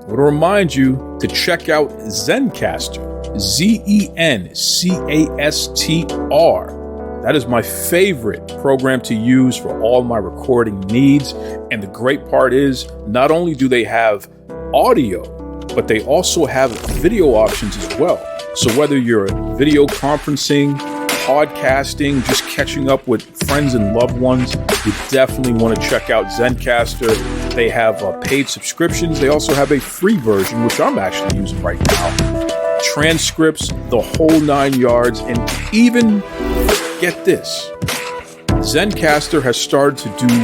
I want to remind you to check out Zencastr, Zencastr. That is my favorite program to use for all my recording needs. And the great part is, not only do they have audio, but they also have video options as well. So whether you're video conferencing, podcasting, just catching up with friends and loved ones, you definitely want to check out Zencastr. They have paid subscriptions. They also have a free version, which I'm actually using right now. Transcripts, the whole 9 yards, and even, get this, Zencastr has started to do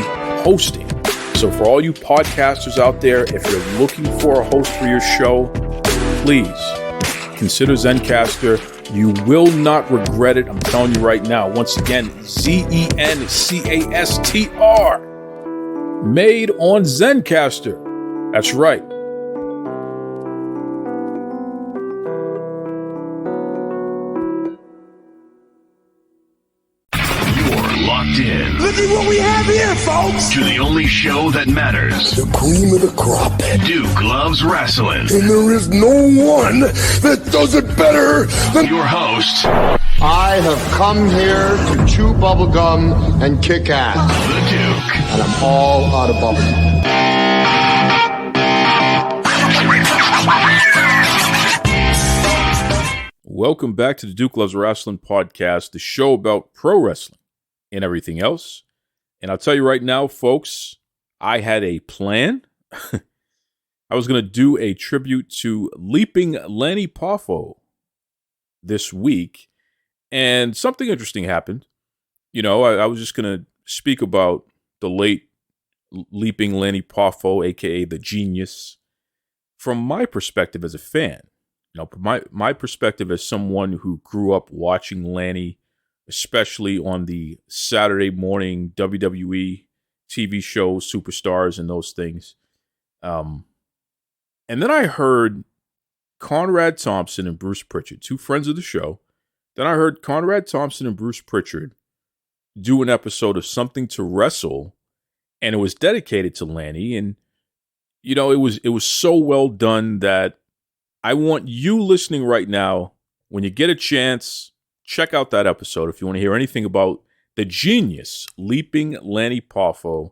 hosting. So for all you podcasters out there, if you're looking for a host for your show, please consider Zencastr. You will not regret it. I'm telling you right now. Once again, Zencastr. Made on Zencastr. That's right. In. Look at what we have here, folks! To the only show that matters. The cream of the crop. Duke loves wrestling. And there is no one that does it better than your host. I have come here to chew bubblegum and kick ass. The Duke. And I'm all out of bubblegum. Welcome back to the Duke Loves Wrestling podcast, the show about pro wrestling and everything else. And I'll tell you right now, folks, I had a plan. I was going to do a tribute to Leaping Lanny Poffo this week, and something interesting happened. You know, I was just going to speak about the late Leaping Lanny Poffo, aka the Genius, from my perspective as a fan. You know, my perspective as someone who grew up watching Lanny, especially on the Saturday morning WWE TV shows, Superstars, and those things. And then I heard Conrad Thompson and Bruce Pritchard, two friends of the show. Then I heard Conrad Thompson and Bruce Pritchard do an episode of Something to Wrestle, and it was dedicated to Lanny. And, you know, it was so well done that I want you listening right now, when you get a chance, check out that episode if you want to hear anything about the genius, Leaping Lanny Poffo,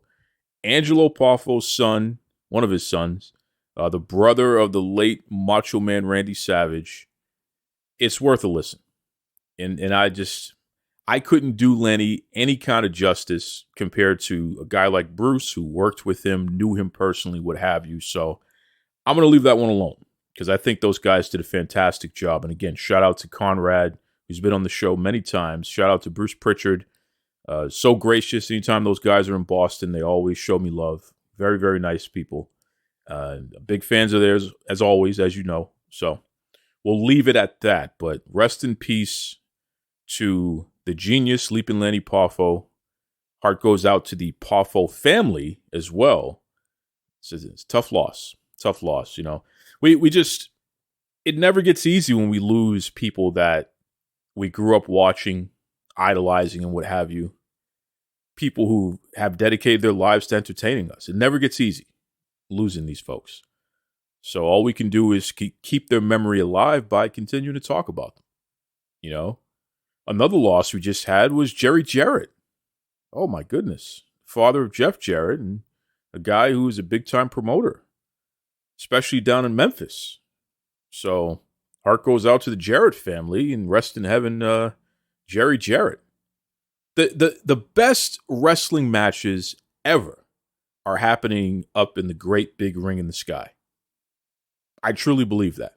Angelo Poffo's son, one of his sons, the brother of the late Macho Man Randy Savage. It's worth a listen. And I couldn't do Lanny any kind of justice compared to a guy like Bruce, who worked with him, knew him personally, what have you. So I'm going to leave that one alone, because I think those guys did a fantastic job. And again, shout out to Conrad, who's been on the show many times. Shout out to Bruce Pritchard. So gracious. Anytime those guys are in Boston, they always show me love. Very, very nice people. Big fans of theirs, as always, as you know. So we'll leave it at that. But rest in peace to the genius, Leaping Lanny Poffo. Heart goes out to the Poffo family as well. It's a tough loss. Tough loss, you know. We just, it never gets easy when we lose people that we grew up watching, idolizing, and what have you. People who have dedicated their lives to entertaining us. It never gets easy losing these folks. So all we can do is keep their memory alive by continuing to talk about them. You know, another loss we just had was Jerry Jarrett. Oh my goodness. Father of Jeff Jarrett, and a guy who was a big time promoter, especially down in Memphis. So heart goes out to the Jarrett family, and rest in heaven, Jerry Jarrett. The best wrestling matches ever are happening up in the great big ring in the sky. I truly believe that.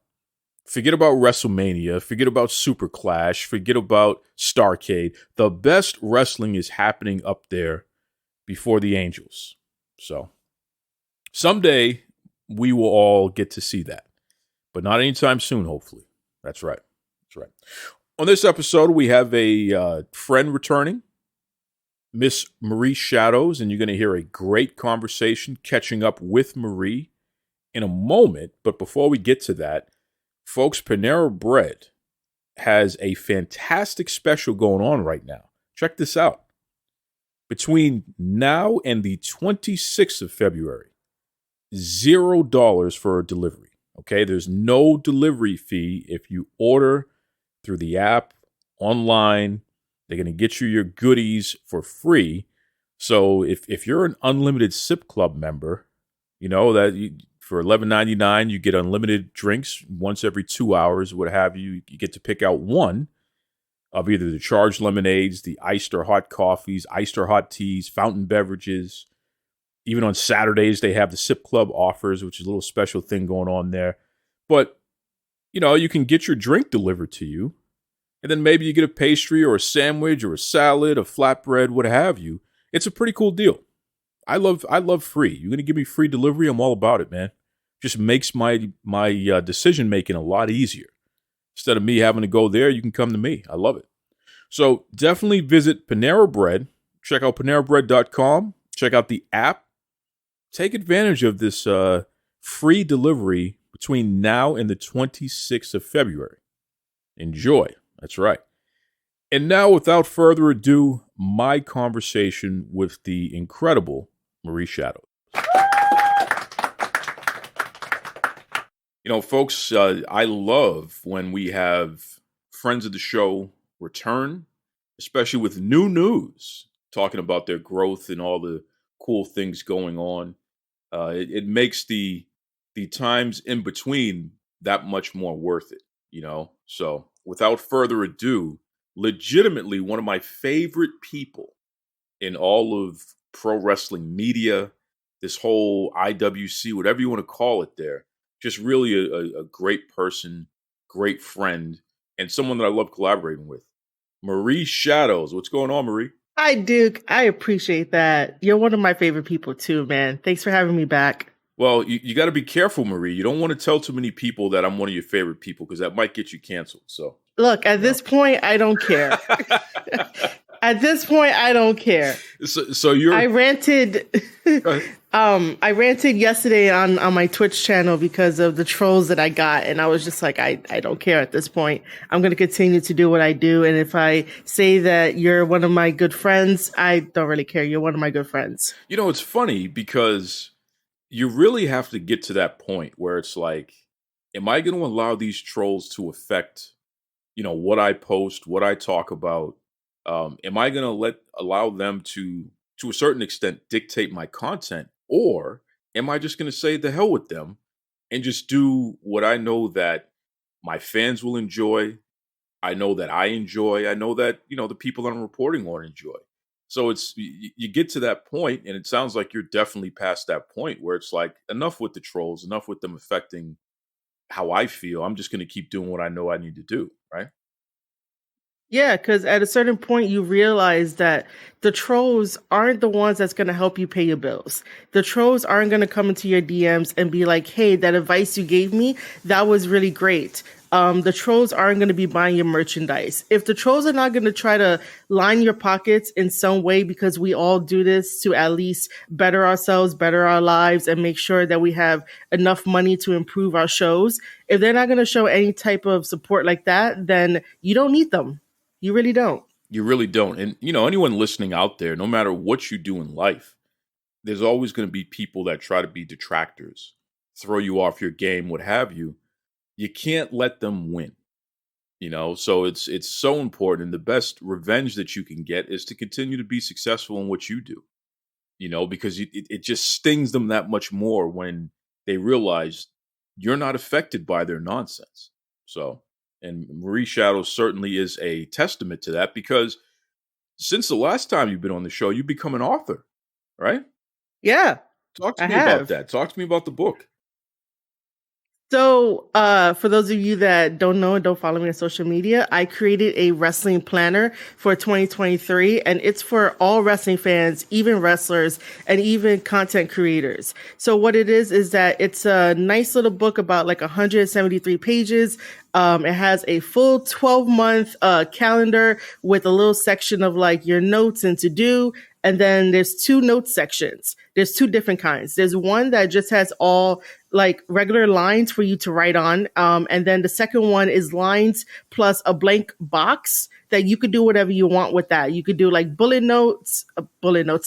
Forget about WrestleMania, forget about Super Clash, forget about Starrcade. The best wrestling is happening up there before the angels. So someday we will all get to see that, but not anytime soon, hopefully. That's right. That's right. On this episode, we have a friend returning, Miss Marie Shadows, and you're going to hear a great conversation catching up with Marie in a moment. But before we get to that, folks, Panera Bread has a fantastic special going on right now. Check this out. Between now and the 26th of February, $0 for a delivery. Okay, there's no delivery fee if you order through the app online. They're going to get you your goodies for free. So if you're an unlimited Sip Club member, you know that for $11.99 you get unlimited drinks once every 2 hours, what have you. You get to pick out one of either the charged lemonades, the iced or hot coffees, iced or hot teas, fountain beverages. Even on Saturdays, they have the Sip Club offers, which is a little special thing going on there. But, you know, you can get your drink delivered to you, and then maybe you get a pastry or a sandwich or a salad, a flatbread, what have you. It's a pretty cool deal. I love free. You're going to give me free delivery, I'm all about it, man. Just makes my decision making a lot easier. Instead of me having to go there, you can come to me. I love it. So definitely visit Panera Bread. Check out PaneraBread.com. Check out the app. Take advantage of this free delivery between now and the 26th of February. Enjoy. That's right. And now, without further ado, my conversation with the incredible Marie Shadows. You know, folks, I love when we have friends of the show return, especially with new news, talking about their growth and all the cool things going on. It makes the times in between that much more worth it, you know? So without further ado, legitimately one of my favorite people in all of pro wrestling media, this whole IWC, whatever you want to call it there, just really a great person, great friend, and someone that I love collaborating with. Marie Shadows. What's going on, Marie? Hi, Duke. I appreciate that. You're one of my favorite people too, man. Thanks for having me back. Well, you got to be careful, Marie. You don't want to tell too many people that I'm one of your favorite people because that might get you canceled. So, look, at this point, I don't care. At this point, I don't care. So you're. I ranted. I ranted yesterday on my Twitch channel because of the trolls that I got, and I was just like, I don't care at this point. I'm going to continue to do what I do, and if I say that you're one of my good friends, I don't really care. You're one of my good friends. You know, it's funny because you really have to get to that point where it's like, am I going to allow these trolls to affect, you know, what I post, what I talk about? Am I going to allow them to a certain extent, dictate my content? Or am I just going to say the hell with them and just do what I know that my fans will enjoy? I know that I enjoy. I know that, you know, the people that I'm reporting on enjoy. So it's you get to that point, and it sounds like you're definitely past that point where it's like, enough with the trolls, enough with them affecting how I feel. I'm just going to keep doing what I know I need to do, right? Yeah, because at a certain point, you realize that the trolls aren't the ones that's going to help you pay your bills. The trolls aren't going to come into your DMs and be like, hey, that advice you gave me, that was really great. The trolls aren't going to be buying your merchandise. If the trolls are not going to try to line your pockets in some way, because we all do this to at least better ourselves, better our lives, and make sure that we have enough money to improve our shows, if they're not going to show any type of support like that, then you don't need them. You really don't. You really don't. And, you know, anyone listening out there, no matter what you do in life, there's always going to be people that try to be detractors, throw you off your game, what have you. You can't let them win, you know? So it's so important. And the best revenge that you can get is to continue to be successful in what you do, you know, because it just stings them that much more when they realize you're not affected by their nonsense. So... And Marie Shadows certainly is a testament to that, because since the last time you've been on the show, you've become an author, right? Yeah. Talk to me about that. Talk to me about the book. So, for those of you that don't know and don't follow me on social media, I created a wrestling planner for 2023, and it's for all wrestling fans, even wrestlers, and even content creators. So what it is that it's a nice little book about like 173 pages. It has a full 12-month calendar with a little section of like your notes and to do. And then there's two note sections. There's two different kinds. There's one that just has all like regular lines for you to write on. And then the second one is lines plus a blank box that you could do whatever you want with that. You could do like bullet notes,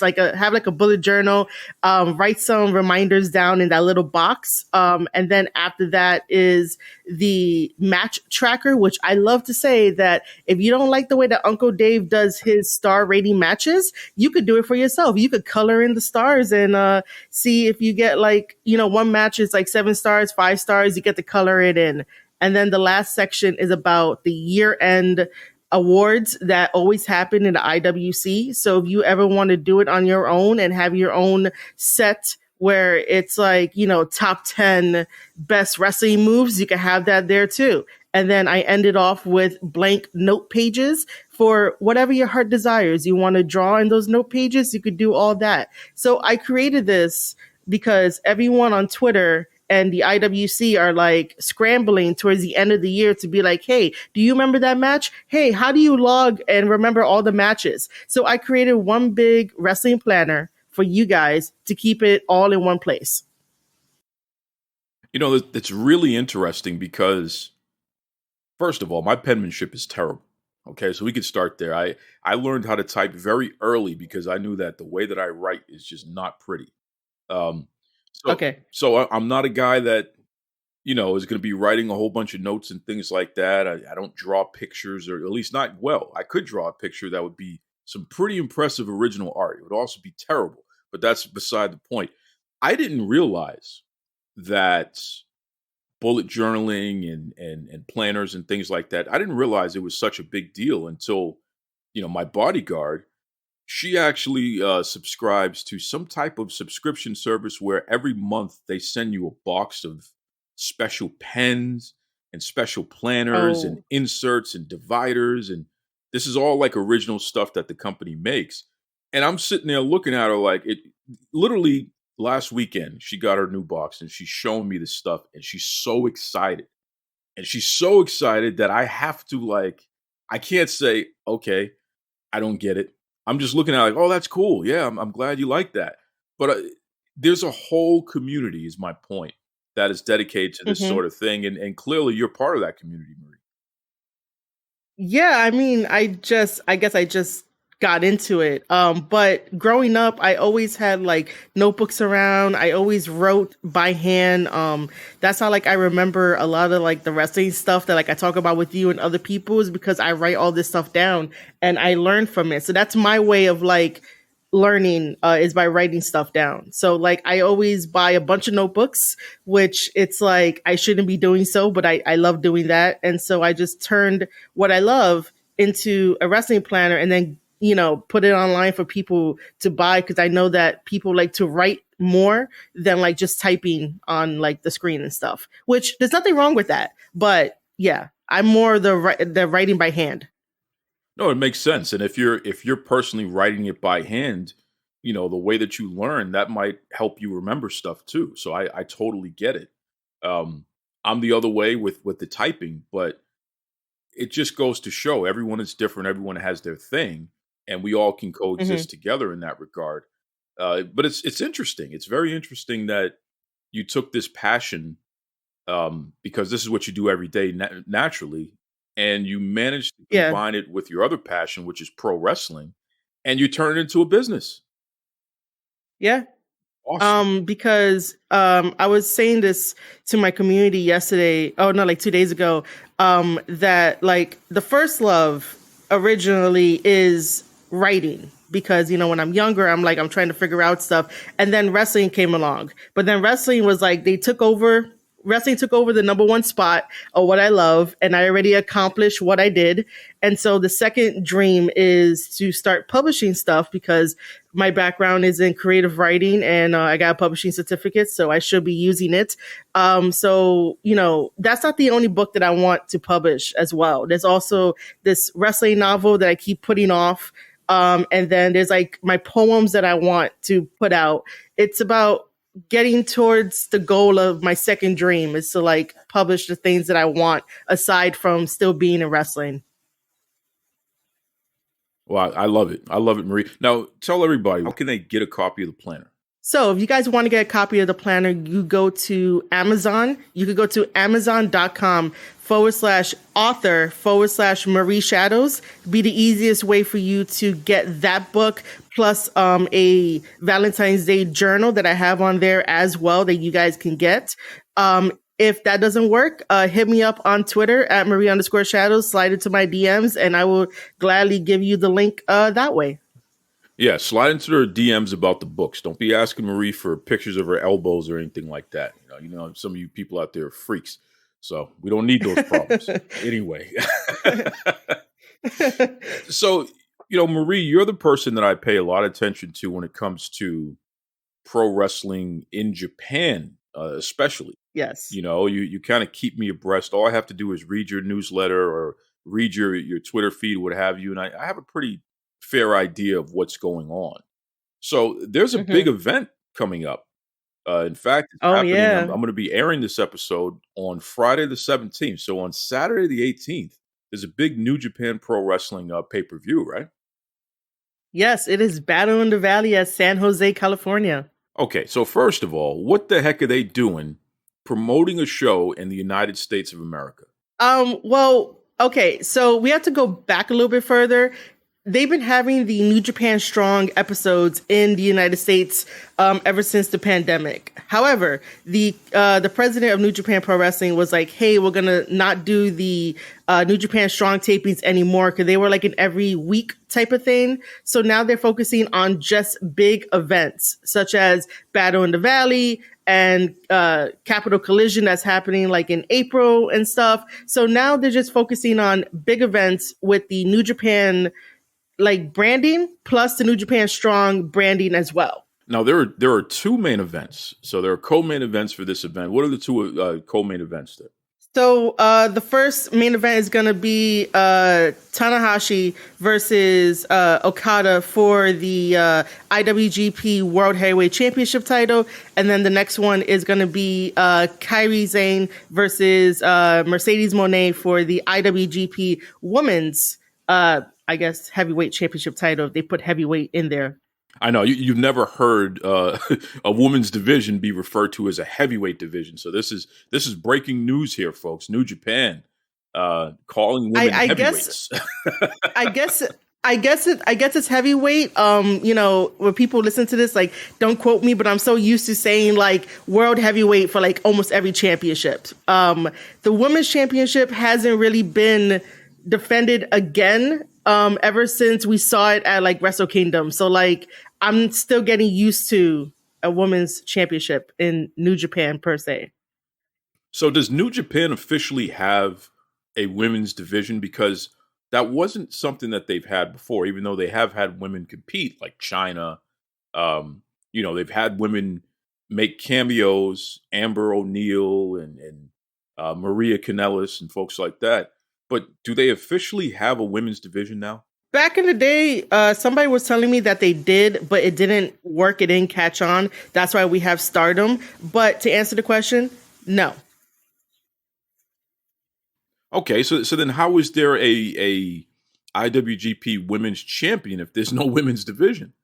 like have like a bullet journal, write some reminders down in that little box. And then after that is the match tracker, which I love to say that if you don't like the way that Uncle Dave does his star rating matches, you could do it for yourself. You could color in the stars and see if you get like, one match is like 7 stars, 5 stars, you get to color it in. And then the last section is about the year end awards that always happen in the IWC. So if you ever want to do it on your own and have your own set where it's like, top 10 best wrestling moves, you can have that there too. And then I ended off with blank note pages for whatever your heart desires. You want to draw in those note pages, you could do all that. So I created this because everyone on Twitter and the IWC are like scrambling towards the end of the year to be like, hey, do you remember that match? Hey, how do you log and remember all the matches? So I created one big wrestling planner for you guys to keep it all in one place. That's really interesting because, first of all, my penmanship is terrible. Okay, so we could start there. I learned how to type very early because I knew that the way that I write is just not pretty. Okay. So I'm not a guy that, is going to be writing a whole bunch of notes and things like that. I don't draw pictures, or at least not well. I could draw a picture that would be some pretty impressive original art. It would also be terrible, but that's beside the point. I didn't realize that bullet journaling and planners and things like that, I didn't realize it was such a big deal until, my bodyguard, she actually subscribes to some type of subscription service where every month they send you a box of special pens and special planners and inserts and dividers. And this is all like original stuff that the company makes. And I'm sitting there looking at her like it literally last weekend, she got her new box and she's showing me this stuff and she's so excited. And she's so excited that I have to I can't say, okay, I don't get it. I'm just looking at it like, oh, that's cool. Yeah, I'm glad you like that. But there's a whole community, is my point, that is dedicated to this sort of thing. And clearly you're part of that community, Marie. Yeah, I mean, I guess I just got into it. But growing up, I always had like notebooks around. I always wrote by hand. That's how I remember a lot of the wrestling stuff that I talk about with you and other people, is because I write all this stuff down and I learn from it. So that's my way of learning is by writing stuff down. So I always buy a bunch of notebooks, which it's I shouldn't be doing so, but I love doing that. And so I just turned what I love into a wrestling planner and then put it online for people to buy, because I know that people like to write more than just typing on the screen and stuff, which there's nothing wrong with that. But yeah, I'm more the writing by hand. No, it makes sense. And if you're personally writing it by hand, the way that you learn, that might help you remember stuff too. So I totally get it. I'm the other way with the typing, but it just goes to show everyone is different. Everyone has their thing. And we all can coexist together in that regard. But it's interesting. It's very interesting that you took this passion, because this is what you do every day naturally, and you managed to combine it with your other passion, which is pro wrestling, and you turn it into a business. Yeah. Awesome. Because I was saying this to my community yesterday. Oh no, 2 days ago. That the first love originally is writing, because when I'm younger, I'm trying to figure out stuff, and then wrestling came along. But then wrestling was wrestling took over the number one spot of what I love, and I already accomplished what I did. And so the second dream is to start publishing stuff, because my background is in creative writing and I got a publishing certificate, so I should be using it. So, that's not the only book that I want to publish as well. There's also this wrestling novel that I keep putting off. And then there's my poems that I want to put out. It's about getting towards the goal of my second dream, is to publish the things that I want aside from still being in wrestling. Well, I love it. I love it, Marie. Now, tell everybody, how can they get a copy of the planner? So if you guys want to get a copy of the planner, you go to Amazon. You could go to amazon.com/author/Marie Shadows. Be the easiest way for you to get that book, plus a Valentine's Day journal that I have on there as well that you guys can get. If that doesn't work, hit me up on Twitter at Marie_Shadows, slide into my DMs, and I will gladly give you the link that way. Yeah, slide into their DMs about the books. Don't be asking Marie for pictures of her elbows or anything like that. You know, some of you people out there are freaks, so we don't need those problems. Anyway, so Marie, you're the person that I pay a lot of attention to when it comes to pro wrestling in Japan, especially. Yes. You kind of keep me abreast. All I have to do is read your newsletter or read your Twitter feed, what have you, and I have a pretty fair idea of what's going on. So there's a big event coming up. In fact, it's happening. Yeah. I'm going to be airing this episode on Friday the 17th. So on Saturday the 18th, there's a big New Japan Pro Wrestling pay-per-view, right? Yes, it is Battle in the Valley at San Jose, California. Okay, so first of all, what the heck are they doing promoting a show in the United States of America? Well, okay, so we have to go back a little bit further. They've been having the New Japan Strong episodes in the United States ever since the pandemic. However, the president of New Japan Pro Wrestling was like, hey, we're going to not do the New Japan Strong tapings anymore because they were like an every week type of thing. So now they're focusing on just big events such as Battle in the Valley and Capital Collision that's happening like in April and stuff. So now they're just focusing on big events with the New Japan like branding plus the New Japan Strong branding as well. Now there are two main events. So there are co-main events for this event. What are the two co-main events there? So the first main event is going to be Tanahashi versus Okada for the IWGP World Heavyweight Championship title. And then the next one is going to be Kairi Sane versus Mercedes Moné for the IWGP Women's heavyweight championship title. They put heavyweight in there. I know you've never heard a women's division be referred to as a heavyweight division. So this is breaking news here, folks. New Japan calling women heavyweights. I guess it's heavyweight. When people listen to this, like, don't quote me, but I'm so used to saying like world heavyweight for like almost every championship. The women's championship hasn't really been defended again ever since we saw it at like Wrestle Kingdom. So like I'm still getting used to a women's championship in New Japan per se. So does New Japan officially have a women's division? Because that wasn't something that they've had before, even though they have had women compete like China. They've had women make cameos, Amber O'Neil and Maria Kanellis and folks like that. But do they officially have a women's division now? Back in the day, somebody was telling me that they did, but it didn't work. It didn't catch on. That's why we have Stardom. But to answer the question, no. Okay, so then how is there a IWGP Women's Champion if there's no women's division?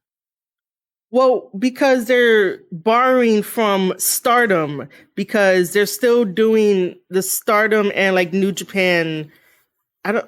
Well, because they're borrowing from Stardom, because they're still doing the Stardom and like New Japan.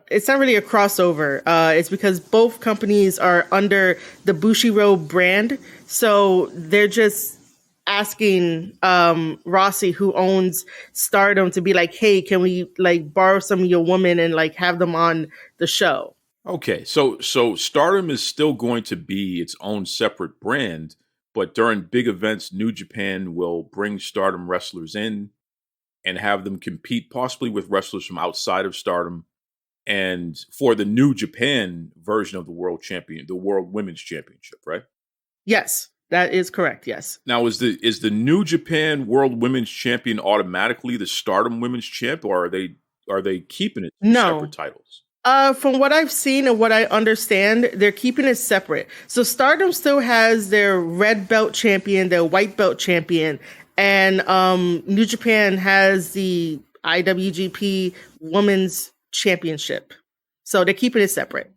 It's not really a crossover. It's because both companies are under the Bushiroad brand. So they're just asking Rossi, who owns Stardom, to be like, hey, can we like borrow some of your women and like have them on the show? Okay, so Stardom is still going to be its own separate brand, but during big events, New Japan will bring Stardom wrestlers in and have them compete possibly with wrestlers from outside of Stardom. And for the New Japan version of the World Women's Championship, right? Yes, that is correct. Yes. Now, is the New Japan World Women's Champion automatically the Stardom Women's Champ, or are they keeping it separate titles? From what I've seen and what I understand, they're keeping it separate. So Stardom still has their red belt champion, their white belt champion, and New Japan has the IWGP Women's Championship. So they're keeping it separate.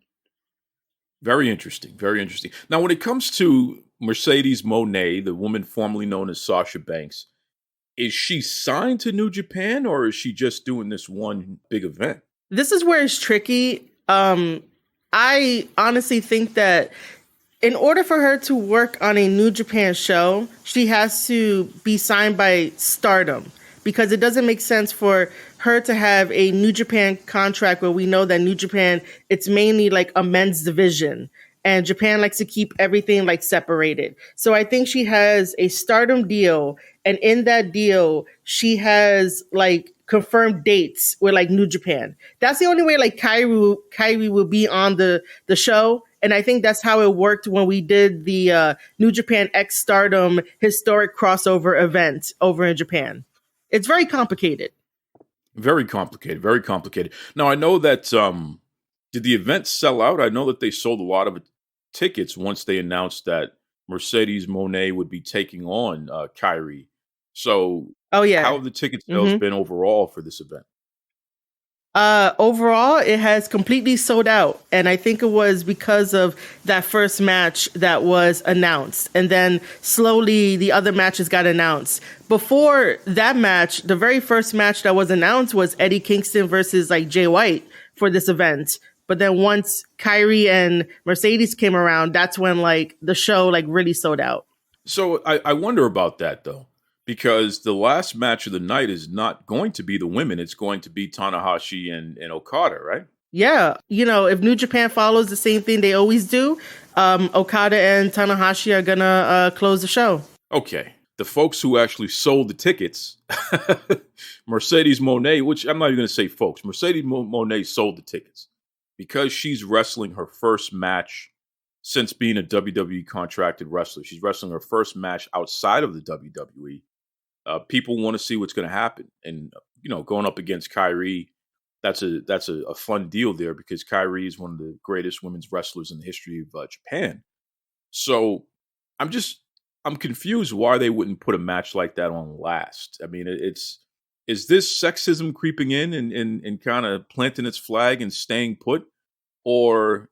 Very interesting. Very interesting. Now, when it comes to Mercedes Moné, the woman formerly known as Sasha Banks, is she signed to New Japan or is she just doing this one big event? This is where it's tricky. I honestly think that in order for her to work on a New Japan show, she has to be signed by Stardom, because it doesn't make sense for her to have a New Japan contract where we know that New Japan, it's mainly like a men's division, and Japan likes to keep everything like separated. So I think she has a Stardom deal, and in that deal, she has like confirmed dates with like New Japan. That's the only way like Kyrie will be on the show. And I think that's how it worked when we did the New Japan X Stardom historic crossover event over in Japan. It's very complicated. Very complicated. Very complicated. Now, I know that, did the event sell out? I know that they sold a lot of tickets once they announced that Mercedes Moné would be taking on Kyrie. So, Oh yeah. how have the ticket sales been overall for this event? Overall, it has completely sold out. And I think it was because of that first match that was announced. And then slowly the other matches got announced. Before that match, the very first match that was announced was Eddie Kingston versus like Jay White for this event. But then once Kyrie and Mercedes came around, that's when like the show like really sold out. So I wonder about that though, because the last match of the night is not going to be the women. It's going to be Tanahashi and Okada, right? Yeah. You know, if New Japan follows the same thing they always do, Okada and Tanahashi are going to close the show. Okay. The folks who actually sold the tickets, Mercedes Moné, which I'm not even going to say folks, Mercedes Moné sold the tickets because she's wrestling her first match since being a WWE contracted wrestler. She's wrestling her first match outside of the WWE. People want to see what's going to happen, and going up against Kyrie, that's a fun deal there because Kyrie is one of the greatest women's wrestlers in the history of Japan. So I'm confused why they wouldn't put a match like that on last. I mean, is this sexism creeping in and kind of planting its flag and staying put, or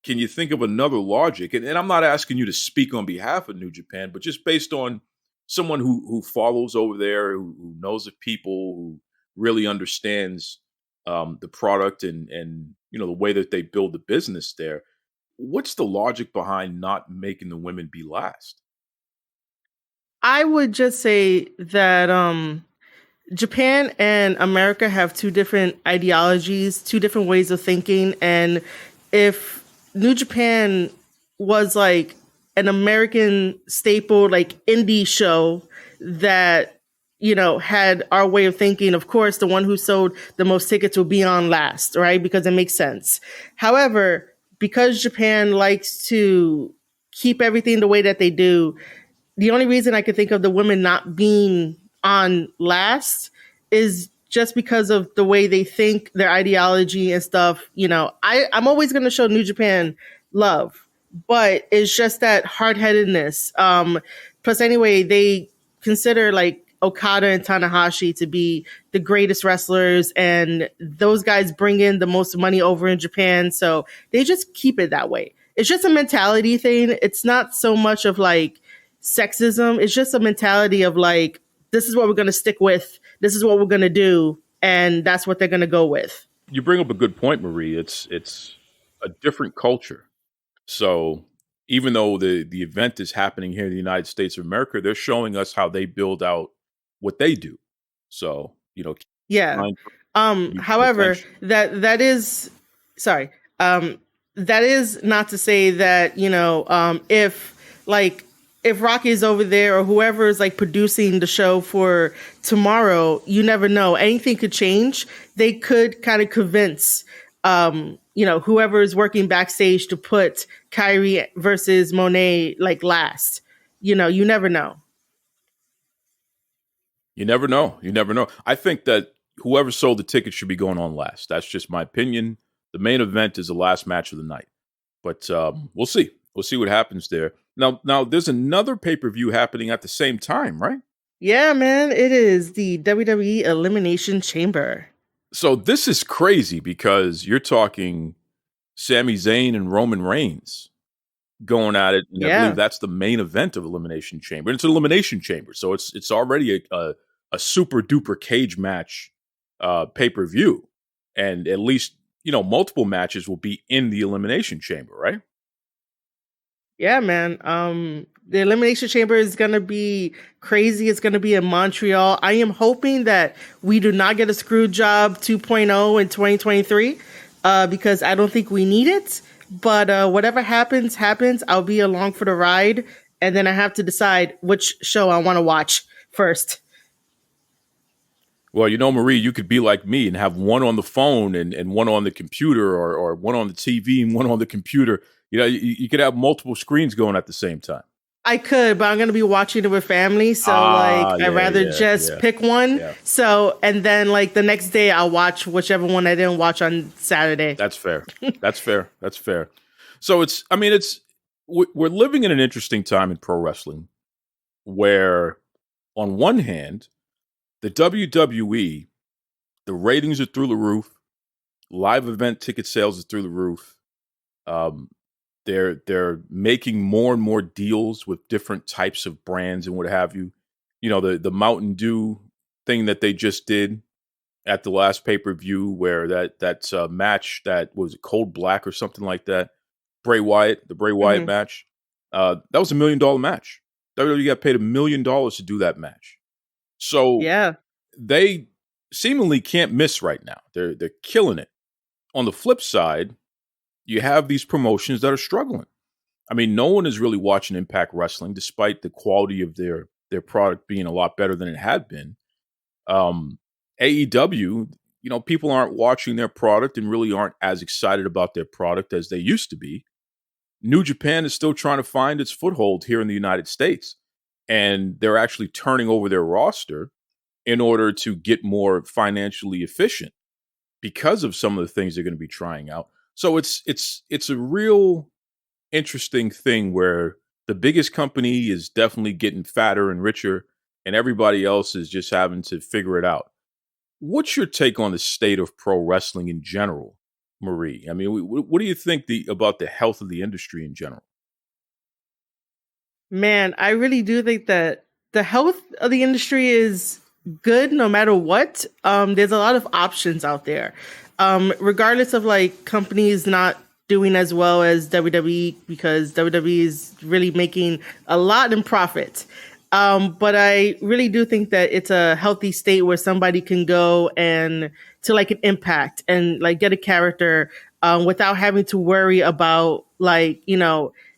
can you think of another logic? And I'm not asking you to speak on behalf of New Japan, but just based on someone who follows over there, who knows of people, who really understands the product and the way that they build the business there. What's the logic behind not making the women be last? I would just say that Japan and America have two different ideologies, two different ways of thinking. And if New Japan was like an American staple, like indie show that, had our way of thinking, of course, the one who sold the most tickets will be on last, right? Because it makes sense. However, because Japan likes to keep everything the way that they do, the only reason I could think of the women not being on last is just because of the way they think, their ideology and stuff. I'm always going to show New Japan love, but it's just that hard-headedness. Plus, anyway, they consider like Okada and Tanahashi to be the greatest wrestlers, and those guys bring in the most money over in Japan. So they just keep it that way. It's just a mentality thing. It's not so much of like sexism. It's just a mentality of like, this is what we're going to stick with. This is what we're going to do. And that's what they're going to go with. You bring up a good point, Marie. It's a different culture. So even though the event is happening here in the United States of America, they're showing us how they build out what they do. So, yeah. However, that is not to say that, if Rocky is over there or whoever is like producing the show for tomorrow, you never know. Anything could change. They could kind of convince, whoever is working backstage to put Kyrie versus Moné like last. You never know. You never know. You never know. I think that whoever sold the ticket should be going on last. That's just my opinion. The main event is the last match of the night. But we'll see. We'll see what happens there. Now, there's another pay-per-view happening at the same time, right? Yeah, man. It is the WWE Elimination Chamber. So this is crazy because you're talking Sami Zayn and Roman Reigns. going at it, and I believe Yeah. that's the main event of Elimination Chamber. And it's an Elimination Chamber, so it's already a super duper cage match pay-per-view, and at least multiple matches will be in the Elimination Chamber, right? Yeah, man. The Elimination Chamber is gonna be crazy. It's gonna be in Montreal. I am hoping that we do not get a screw job 2.0 in 2023, because I don't think we need it. But whatever happens, happens. I'll be along for the ride, and then I have to decide which show I want to watch first. Well, Marie, you could be like me and have one on the phone and one on the computer, or one on the TV and one on the computer. You could have multiple screens going at the same time. I could, but I'm going to be watching it with family. So I'd rather just pick one. Yeah. So, and then like the next day I'll watch whichever one I didn't watch on Saturday. That's fair. That's fair. That's fair. So we're living in an interesting time in pro wrestling where on one hand, the WWE, the ratings are through the roof. Live event ticket sales are through the roof. They're making more and more deals with different types of brands and what have you. The Mountain Dew thing that they just did at the last pay-per-view, where that's a match that was Cold Black or something like that. The Bray Wyatt match. That was $1 million match. WWE got paid $1 million to do that match. So yeah, they seemingly can't miss right now. They're killing it. On the flip side, you have these promotions that are struggling. I mean, no one is really watching Impact Wrestling, despite the quality of their product being a lot better than it had been. AEW, people aren't watching their product and really aren't as excited about their product as they used to be. New Japan is still trying to find its foothold here in the United States. And they're actually turning over their roster in order to get more financially efficient because of some of the things they're going to be trying out. So it's a real interesting thing where the biggest company is definitely getting fatter and richer, and everybody else is just having to figure it out. What's your take on the state of pro wrestling in general, Marie? I mean, what do you think about the health of the industry in general? Man, I really do think that the health of the industry is good no matter what. There's a lot of options out there. Regardless of like companies not doing as well as WWE, because WWE is really making a lot in profit. But I really do think that it's a healthy state where somebody can go and to like an Impact and like get a character without having to worry about like,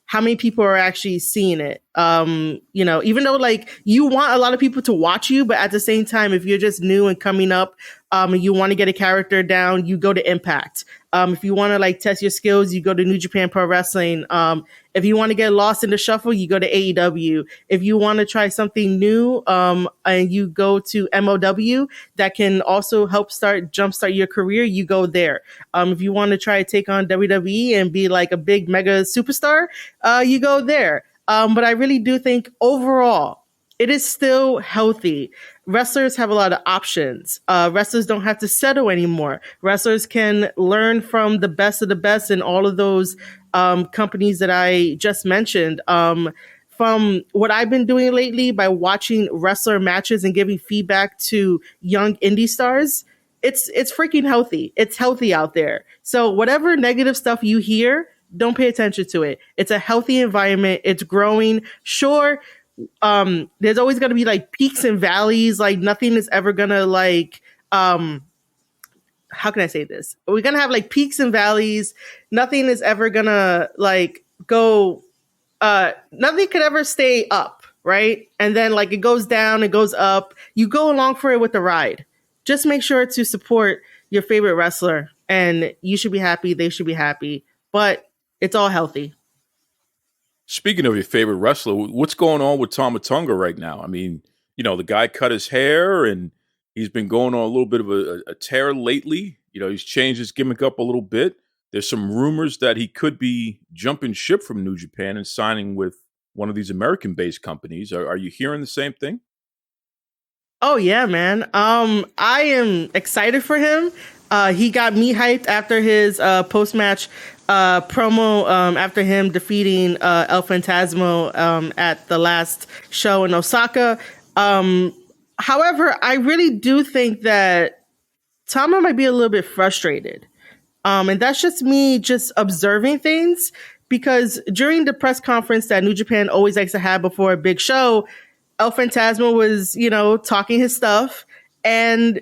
how many people are actually seeing it. Even though like you want a lot of people to watch you, but at the same time, if you're just new and coming up, and you want to get a character down, you go to Impact. If you want to like test your skills, you go to New Japan Pro Wrestling. If you want to get lost in the shuffle, you go to AEW. If you want to try something new, and you go to MOW that can also help jumpstart your career, you go there. If you want to try to take on WWE and be like a big mega superstar, you go there. But I really do think overall, it is still healthy. Wrestlers have a lot of options. Wrestlers don't have to settle anymore. Wrestlers can learn from the best of the best in all of those companies that I just mentioned. From what I've been doing lately by watching wrestler matches and giving feedback to young indie stars, it's freaking healthy. It's healthy out there. So whatever negative stuff you hear, don't pay attention to it. It's a healthy environment. It's growing. Sure, there's always going to be like peaks and valleys. Like nothing is ever going to like, how can I say this? We're going to have like peaks and valleys. Nothing is ever going to like go, nothing could ever stay up. Right. And then like it goes down, it goes up. You go along for it with the ride. Just make sure to support your favorite wrestler and you should be happy. They should be happy, but it's all healthy. Speaking of your favorite wrestler, what's going on with Tama Tonga right now? I mean, the guy cut his hair and he's been going on a little bit of a tear lately. He's changed his gimmick up a little bit. There's some rumors that he could be jumping ship from New Japan and signing with one of these American-based companies. Are you hearing the same thing? Oh, yeah, man. I am excited for him. He got me hyped after his post-match promo after him defeating El Phantasmo at the last show in Osaka. However, I really do think that Tama might be a little bit frustrated. And that's just me just observing things, because during the press conference that New Japan always likes to have before a big show, El Phantasmo was, talking his stuff, and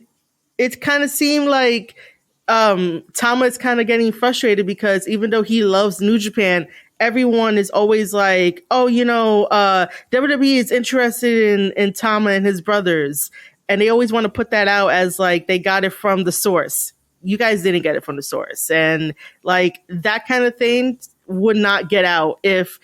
it kind of seemed like Tama is kind of getting frustrated because even though he loves New Japan, everyone is always like, oh, WWE is interested in Tama and his brothers. And they always want to put that out as like they got it from the source. You guys didn't get it from the source. And like that kind of thing would not get out if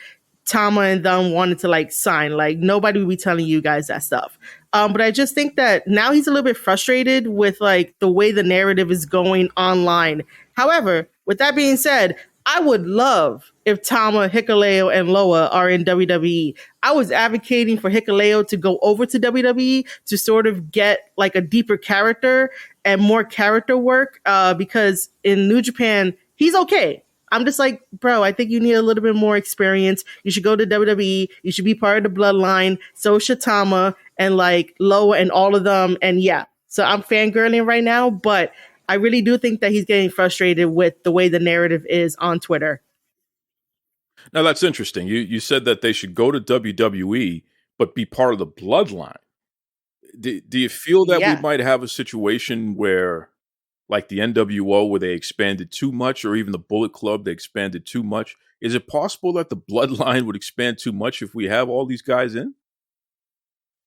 Tama and them wanted to like sign. Like nobody would be telling you guys that stuff. But I just think that now he's a little bit frustrated with like the way the narrative is going online. However, with that being said, I would love if Tama, Hikuleo, and Loa are in WWE. I was advocating for Hikuleo to go over to WWE to sort of get like a deeper character and more character work because in New Japan, he's okay. I'm just like, bro, I think you need a little bit more experience. You should go to WWE. You should be part of the bloodline. So should Tama and like Loa and all of them. And yeah, so I'm fangirling right now, but I really do think that he's getting frustrated with the way the narrative is on Twitter. Now that's interesting. You said that they should go to WWE, but be part of the bloodline. Do you feel that we might have a situation where, like the NWO, where they expanded too much, or even the Bullet Club, they expanded too much? Is it possible that the bloodline would expand too much if we have all these guys in?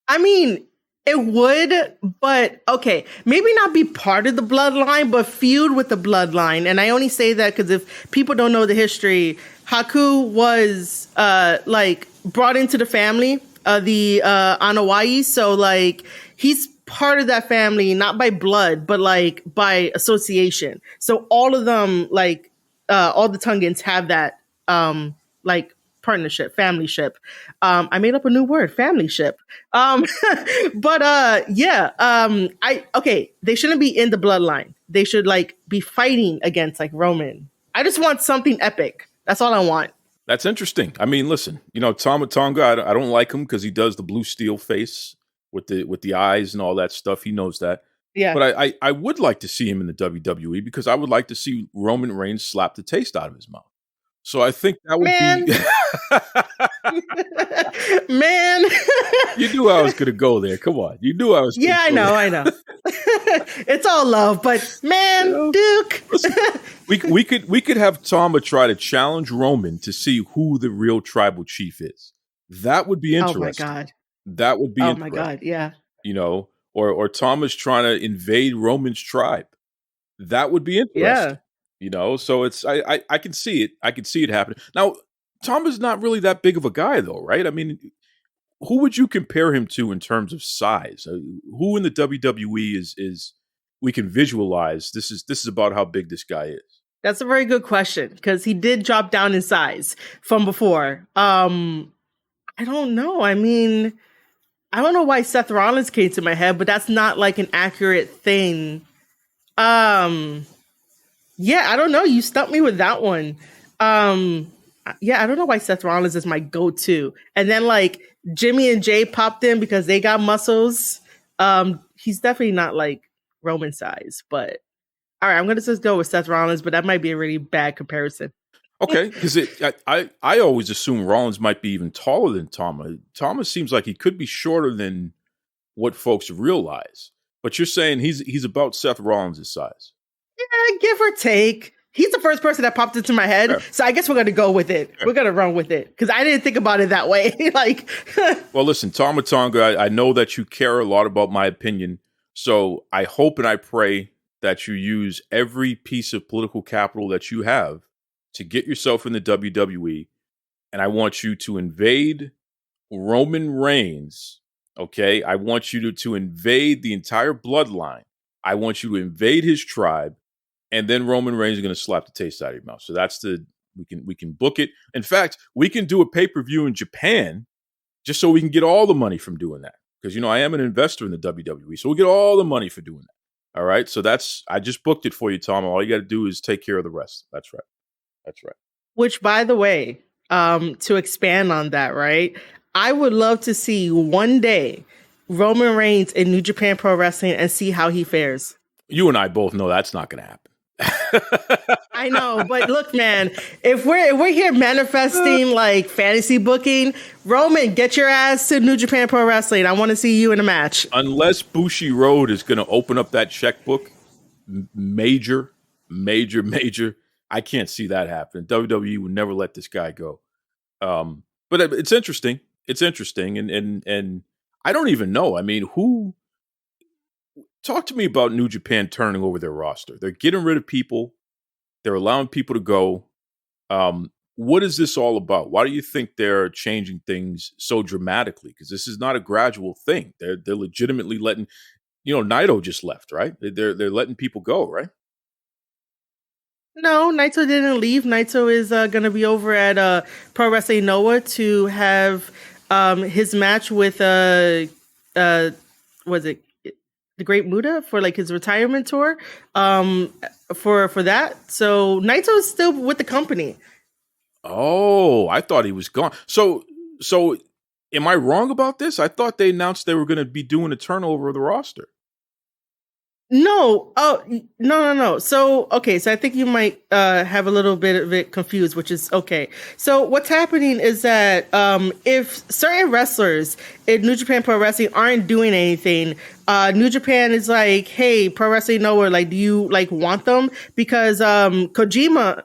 I mean, it would, but okay, maybe not be part of the bloodline, but feud with the bloodline. And I only say that because if people don't know the history, Haku was like brought into the family, the Anawai. So like he's part of that family, not by blood, but like by association. So all of them, like all the Tongans have that like partnership, familyship. I made up a new word, familyship. They shouldn't be in the bloodline. They should like be fighting against like Roman. I just want something epic. That's all I want. That's interesting. I mean, listen, Tama Tonga, I don't like him because he does the blue steel face with the eyes and all that stuff. He knows that. Yeah. But I would like to see him in the WWE because I would like to see Roman Reigns slap the taste out of his mouth. So I think that would be man. You knew I was going to go there. Come on, you knew I was. Yeah, I know. It's all love, but man, Duke. Listen, we could have Tama try to challenge Roman to see who the real tribal chief is. That would be interesting. Oh my god. That would be. Oh my god. Yeah. Or Tama's trying to invade Roman's tribe. That would be interesting. Yeah. So it's I can see it. I can see it happening. Now, Tama's not really that big of a guy, though, right? I mean, who would you compare him to in terms of size? Who in the WWE is we can visualize? This is about how big this guy is. That's a very good question because he did drop down in size from before. I don't know. I mean, I don't know why Seth Rollins came to my head, but that's not like an accurate thing. Yeah, I don't know. You stumped me with that one. Yeah, I don't know why Seth Rollins is my go-to. And then like Jimmy and Jay popped in because they got muscles. He's definitely not like Roman size, but all right, I'm gonna just go with Seth Rollins, but that might be a really bad comparison. Okay, because I always assume Rollins might be even taller than Tama. Tama seems like he could be shorter than what folks realize. But you're saying he's about Seth Rollins' size. Yeah, give or take. He's the first person that popped into my head. Sure. So I guess we're going to go with it. Sure. We're going to run with it because I didn't think about it that way. Well, listen, Tama Tonga, I know that you care a lot about my opinion. So I hope and I pray that you use every piece of political capital that you have to get yourself in the WWE. And I want you to invade Roman Reigns. Okay. I want you to invade the entire bloodline. I want you to invade his tribe. And then Roman Reigns is going to slap the taste out of your mouth. So that's we can book it. In fact, we can do a pay-per-view in Japan just so we can get all the money from doing that. Because, I am an investor in the WWE. So we'll get all the money for doing that. All right. So I just booked it for you, Tom. All you got to do is take care of the rest. That's right. That's right. Which, by the way, to expand on that, right? I would love to see one day Roman Reigns in New Japan Pro Wrestling and see how he fares. You and I both know that's not going to happen. I know, but look, man, if we're here manifesting like fantasy booking, Roman, get your ass to New Japan Pro Wrestling. I want to see you in a match. Unless Bushi Road is going to open up that checkbook, major, I can't see that happening. WWE would never let this guy go. But it's interesting. It's interesting, and I don't even know. I mean, who? Talk to me about New Japan turning over their roster. They're getting rid of people. They're allowing people to go. What is this all about? Why do you think they're changing things so dramatically? Because this is not a gradual thing. They're legitimately letting, Naito just left, right? They're letting people go, right? No, Naito didn't leave. Naito is going to be over at Pro Wrestling Noah to have his match with was it the Great Muta for like his retirement tour for that. So Naito is still with the company. Oh, I thought he was gone. So am I wrong about this? I thought they announced they were going to be doing a turnover of the roster. No. Oh, no. So, okay. So I think you might have a little bit of it confused, which is okay. So what's happening is that if certain wrestlers in New Japan Pro Wrestling aren't doing anything, New Japan is like, hey, Pro Wrestling Noah, like, do you like want them? Because Kojima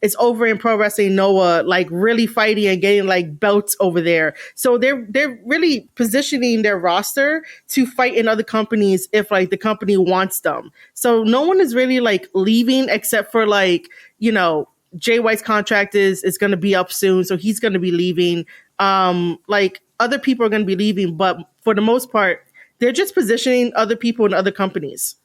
is over in Pro Wrestling Noah, like really fighting and getting like belts over there. So they're really positioning their roster to fight in other companies if like the company wants them. So no one is really like leaving except for like, Jay White's contract is going to be up soon. So he's going to be leaving. Like other people are going to be leaving, but for the most part, they're just positioning other people in other companies.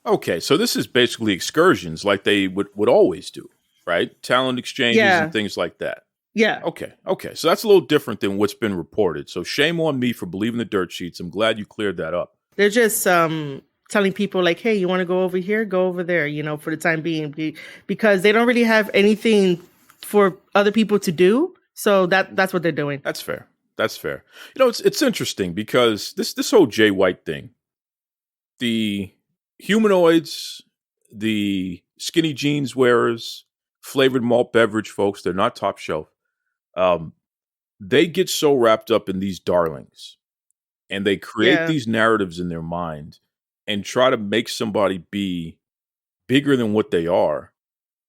Okay, so this is basically excursions like they would always do, right? Talent exchanges and things like that. Yeah. Okay. So that's a little different than what's been reported. So shame on me for believing the dirt sheets. I'm glad you cleared that up. They're just telling people like, hey, you want to go over here? Go over there, for the time being, because they don't really have anything for other people to do. So that's what they're doing. That's fair. It's interesting because this whole Jay White thing, the humanoids, the skinny jeans wearers, flavored malt beverage folks, they're not top shelf. They get so wrapped up in these darlings and they create these narratives in their mind and try to make somebody be bigger than what they are.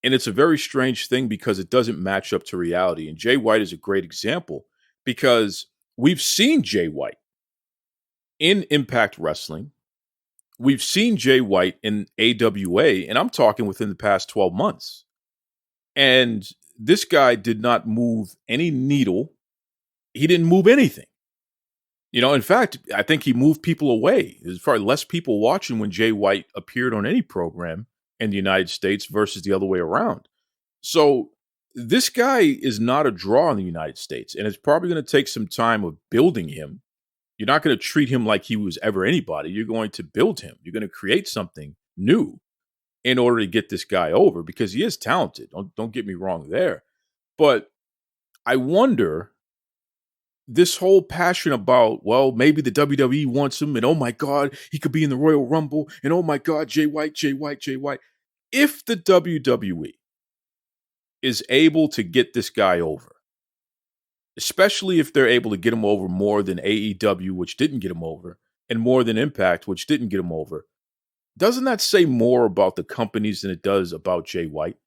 And it's a very strange thing because it doesn't match up to reality. And Jay White is a great example because we've seen Jay White in Impact Wrestling. We've seen Jay White in AWA, and I'm talking within the past 12 months. And this guy did not move any needle. He didn't move anything. In fact, I think he moved people away. There's probably less people watching when Jay White appeared on any program in the United States versus the other way around. So this guy is not a draw in the United States, and it's probably going to take some time of building him. You're not going to treat him like he was ever anybody. You're going to build him. You're going to create something new in order to get this guy over because he is talented. Don't get me wrong there. But I wonder, this whole passion about, well, maybe the WWE wants him and oh my God, he could be in the Royal Rumble and oh my God, Jay White. If the WWE is able to get this guy over, especially if they're able to get him over more than AEW, which didn't get him over, and more than Impact, which didn't get him over, doesn't that say more about the companies than it does about Jay White?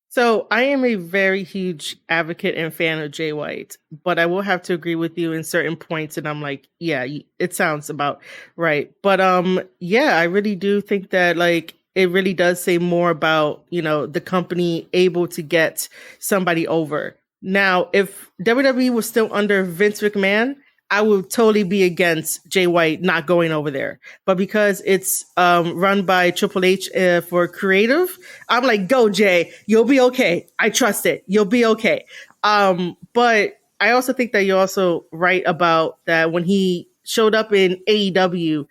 So I am a very huge advocate and fan of Jay White, but I will have to agree with you in certain points. And I'm like, yeah, it sounds about right. But I really do think that like it really does say more about, the company able to get somebody over. Now, if WWE was still under Vince McMahon, I would totally be against Jay White not going over there. But because it's run by Triple H for creative, I'm like, go, Jay. You'll be okay. I trust it. You'll be okay. But I also think that you're also right about that when he showed up in AEW,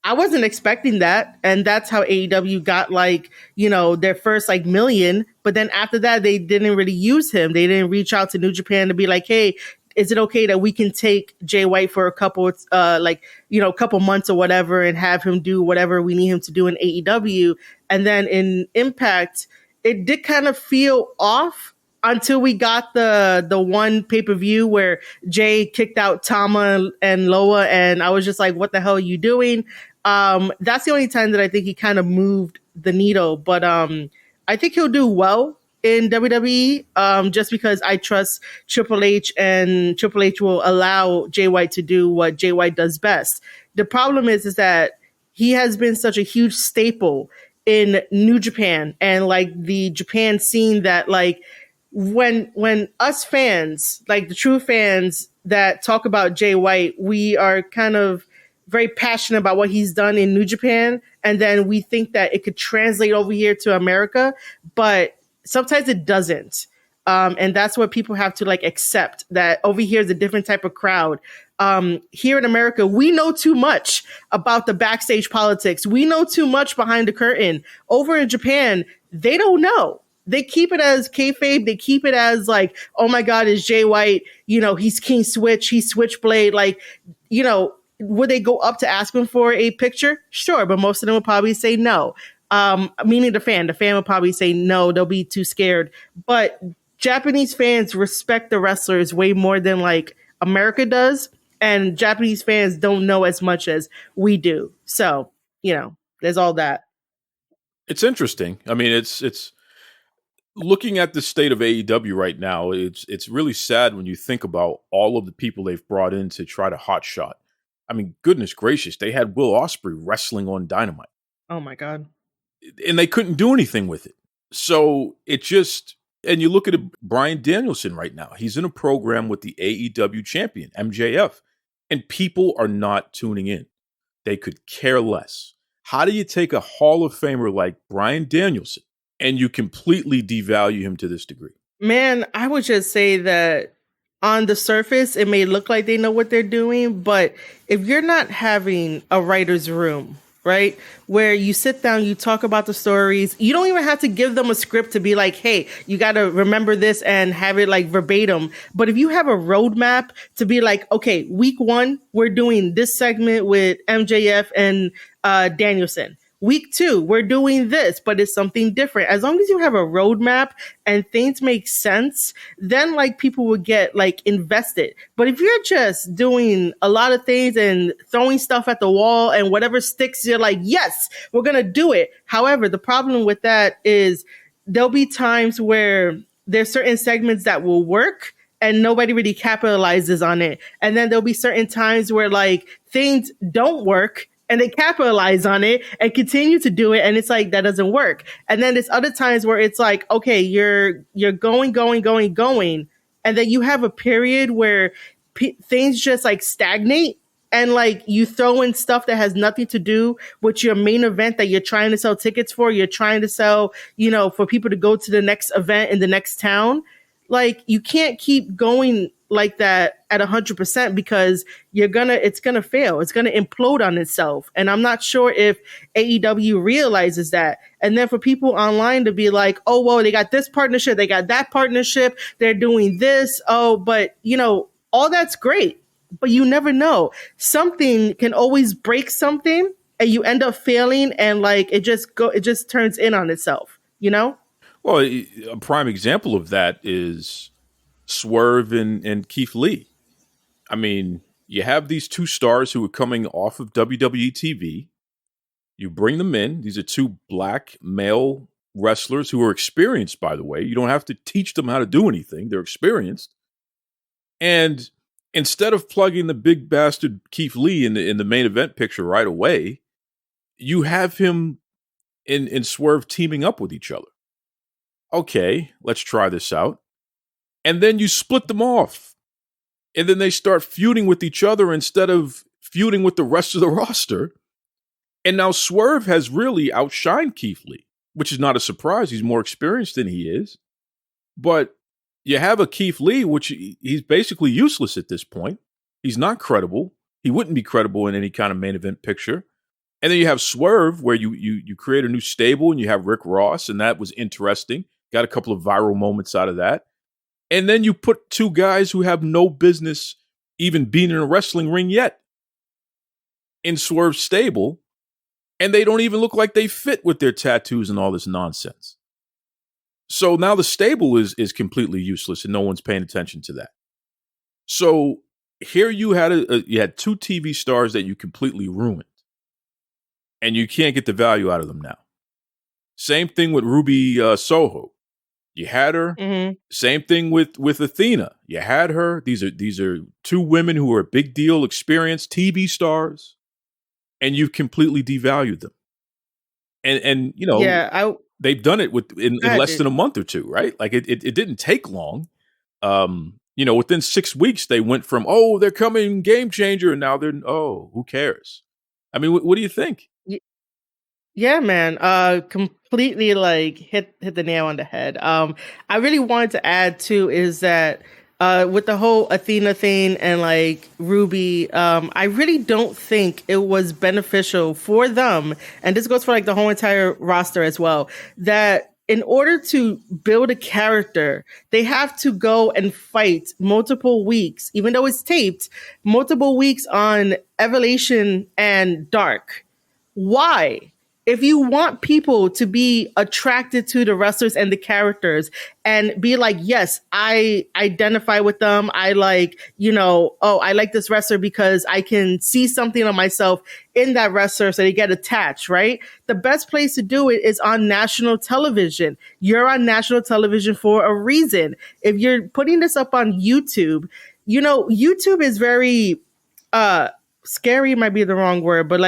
I wasn't expecting that. And that's how AEW got like, their first like million. But then after that, they didn't really use him. They didn't reach out to New Japan to be like, hey, is it okay that we can take Jay White for a couple, couple months or whatever and have him do whatever we need him to do in AEW? And then in Impact, it did kind of feel off until we got the one pay-per-view where Jay kicked out Tama and Loa, and I was just like, what the hell are you doing? That's the only time that I think he kind of moved the needle. But I think he'll do well in WWE, just because I trust Triple H, and Triple H will allow Jay White to do what Jay White does best. The problem is that he has been such a huge staple in New Japan and like the Japan scene that like when us fans, like the true fans that talk about Jay White, we are kind of very passionate about what he's done in New Japan. And then we think that it could translate over here to America, but sometimes it doesn't. And that's what people have to like accept, that over here is a different type of crowd. Here in America, we know too much about the backstage politics. We know too much behind the curtain. Over in Japan, they don't know. They keep it as kayfabe. They keep it as like, oh my God, is Jay White, he's King Switch, he's Switchblade. Like, would they go up to ask him for a picture? Sure. But most of them will probably say no. Meaning the fan will probably say no. They'll be too scared. But Japanese fans respect the wrestlers way more than like America does. And Japanese fans don't know as much as we do. So, there's all that. It's interesting. I mean, it's looking at the state of AEW right now. It's really sad when you think about all of the people they've brought in to try to hotshot. I mean, goodness gracious, they had Will Ospreay wrestling on Dynamite. Oh my God. And they couldn't do anything with it. So it just, and you look at Bryan Danielson right now. He's in a program with the AEW champion, MJF, and people are not tuning in. They could care less. How do you take a Hall of Famer like Bryan Danielson and you completely devalue him to this degree? Man, I would just say that on the surface, it may look like they know what they're doing, but if you're not having a writer's room, right, where you sit down, you talk about the stories, you don't even have to give them a script to be like, hey, you got to remember this and have it like verbatim. But if you have a roadmap to be like, okay, week 1, we're doing this segment with MJF and Danielson. Week 2, we're doing this, but it's something different. As long as you have a roadmap and things make sense, then like people will get like invested. But if you're just doing a lot of things and throwing stuff at the wall and whatever sticks, you're like, yes, we're going to do it. However, the problem with that is there'll be times where there's certain segments that will work and nobody really capitalizes on it. And then there'll be certain times where like things don't work and they capitalize on it and continue to do it. And it's like, that doesn't work. And then there's other times where it's like, okay, you're going. And then you have a period where things just like stagnate. And like you throw in stuff that has nothing to do with your main event that you're trying to sell tickets for. You're trying to sell, for people to go to the next event in the next town. Like you can't keep going like that at 100% because it's going to fail. It's going to implode on itself. And I'm not sure if AEW realizes that. And then for people online to be like, oh, well, they got this partnership. They got that partnership. They're doing this. Oh, but all that's great, but you never know. Something can always break something and you end up failing. And like, it just turns in on itself, Well, a prime example of that is Swerve and Keith Lee. I mean, you have these two stars who are coming off of WWE TV. You bring them in. These are two black male wrestlers who are experienced, by the way. You don't have to teach them how to do anything. They're experienced. And instead of plugging the big bastard Keith Lee in the main event picture right away, you have him and Swerve teaming up with each other. Okay, let's try this out. And then you split them off. And then they start feuding with each other instead of feuding with the rest of the roster. And now Swerve has really outshined Keith Lee, which is not a surprise. He's more experienced than he is. But you have a Keith Lee, which he's basically useless at this point. He's not credible. He wouldn't be credible in any kind of main event picture. And then you have Swerve, where you create a new stable and you have Rick Ross, and that was interesting. Got a couple of viral moments out of that. And then you put two guys who have no business even being in a wrestling ring yet in Swerve's stable, and they don't even look like they fit with their tattoos and all this nonsense. So now the stable is completely useless, and no one's paying attention to that. So here you had you had two TV stars that you completely ruined, and you can't get the value out of them now. Same thing with Ruby Soho. You had her. Mm-hmm. Same thing with Athena. You had her. These are two women who are big deal, experienced TV stars, and you've completely devalued them. And you know, they've done it in less than a month or two, right? Like it didn't take long. You know, within 6 weeks, they went from, oh, they're coming game changer, and now they're, oh, who cares? I mean, what do you think? Yeah, man. Completely like hit the nail on the head. I really wanted to add too is that with the whole Athena thing and like Ruby, I really don't think it was beneficial for them, and this goes for like the whole entire roster as well, that in order to build a character, they have to go and fight multiple weeks, even though it's taped, multiple weeks on Evolution and Dark. Why? If you want people to be attracted to the wrestlers and the characters and be like, yes, I identify with them. I like, you know, oh, I like this wrestler because I can see something on myself in that wrestler. So they get attached, right? The best place to do it is on national television. You're on national television for a reason. If you're putting this up on YouTube, you know, YouTube is very, scary might be the wrong word, but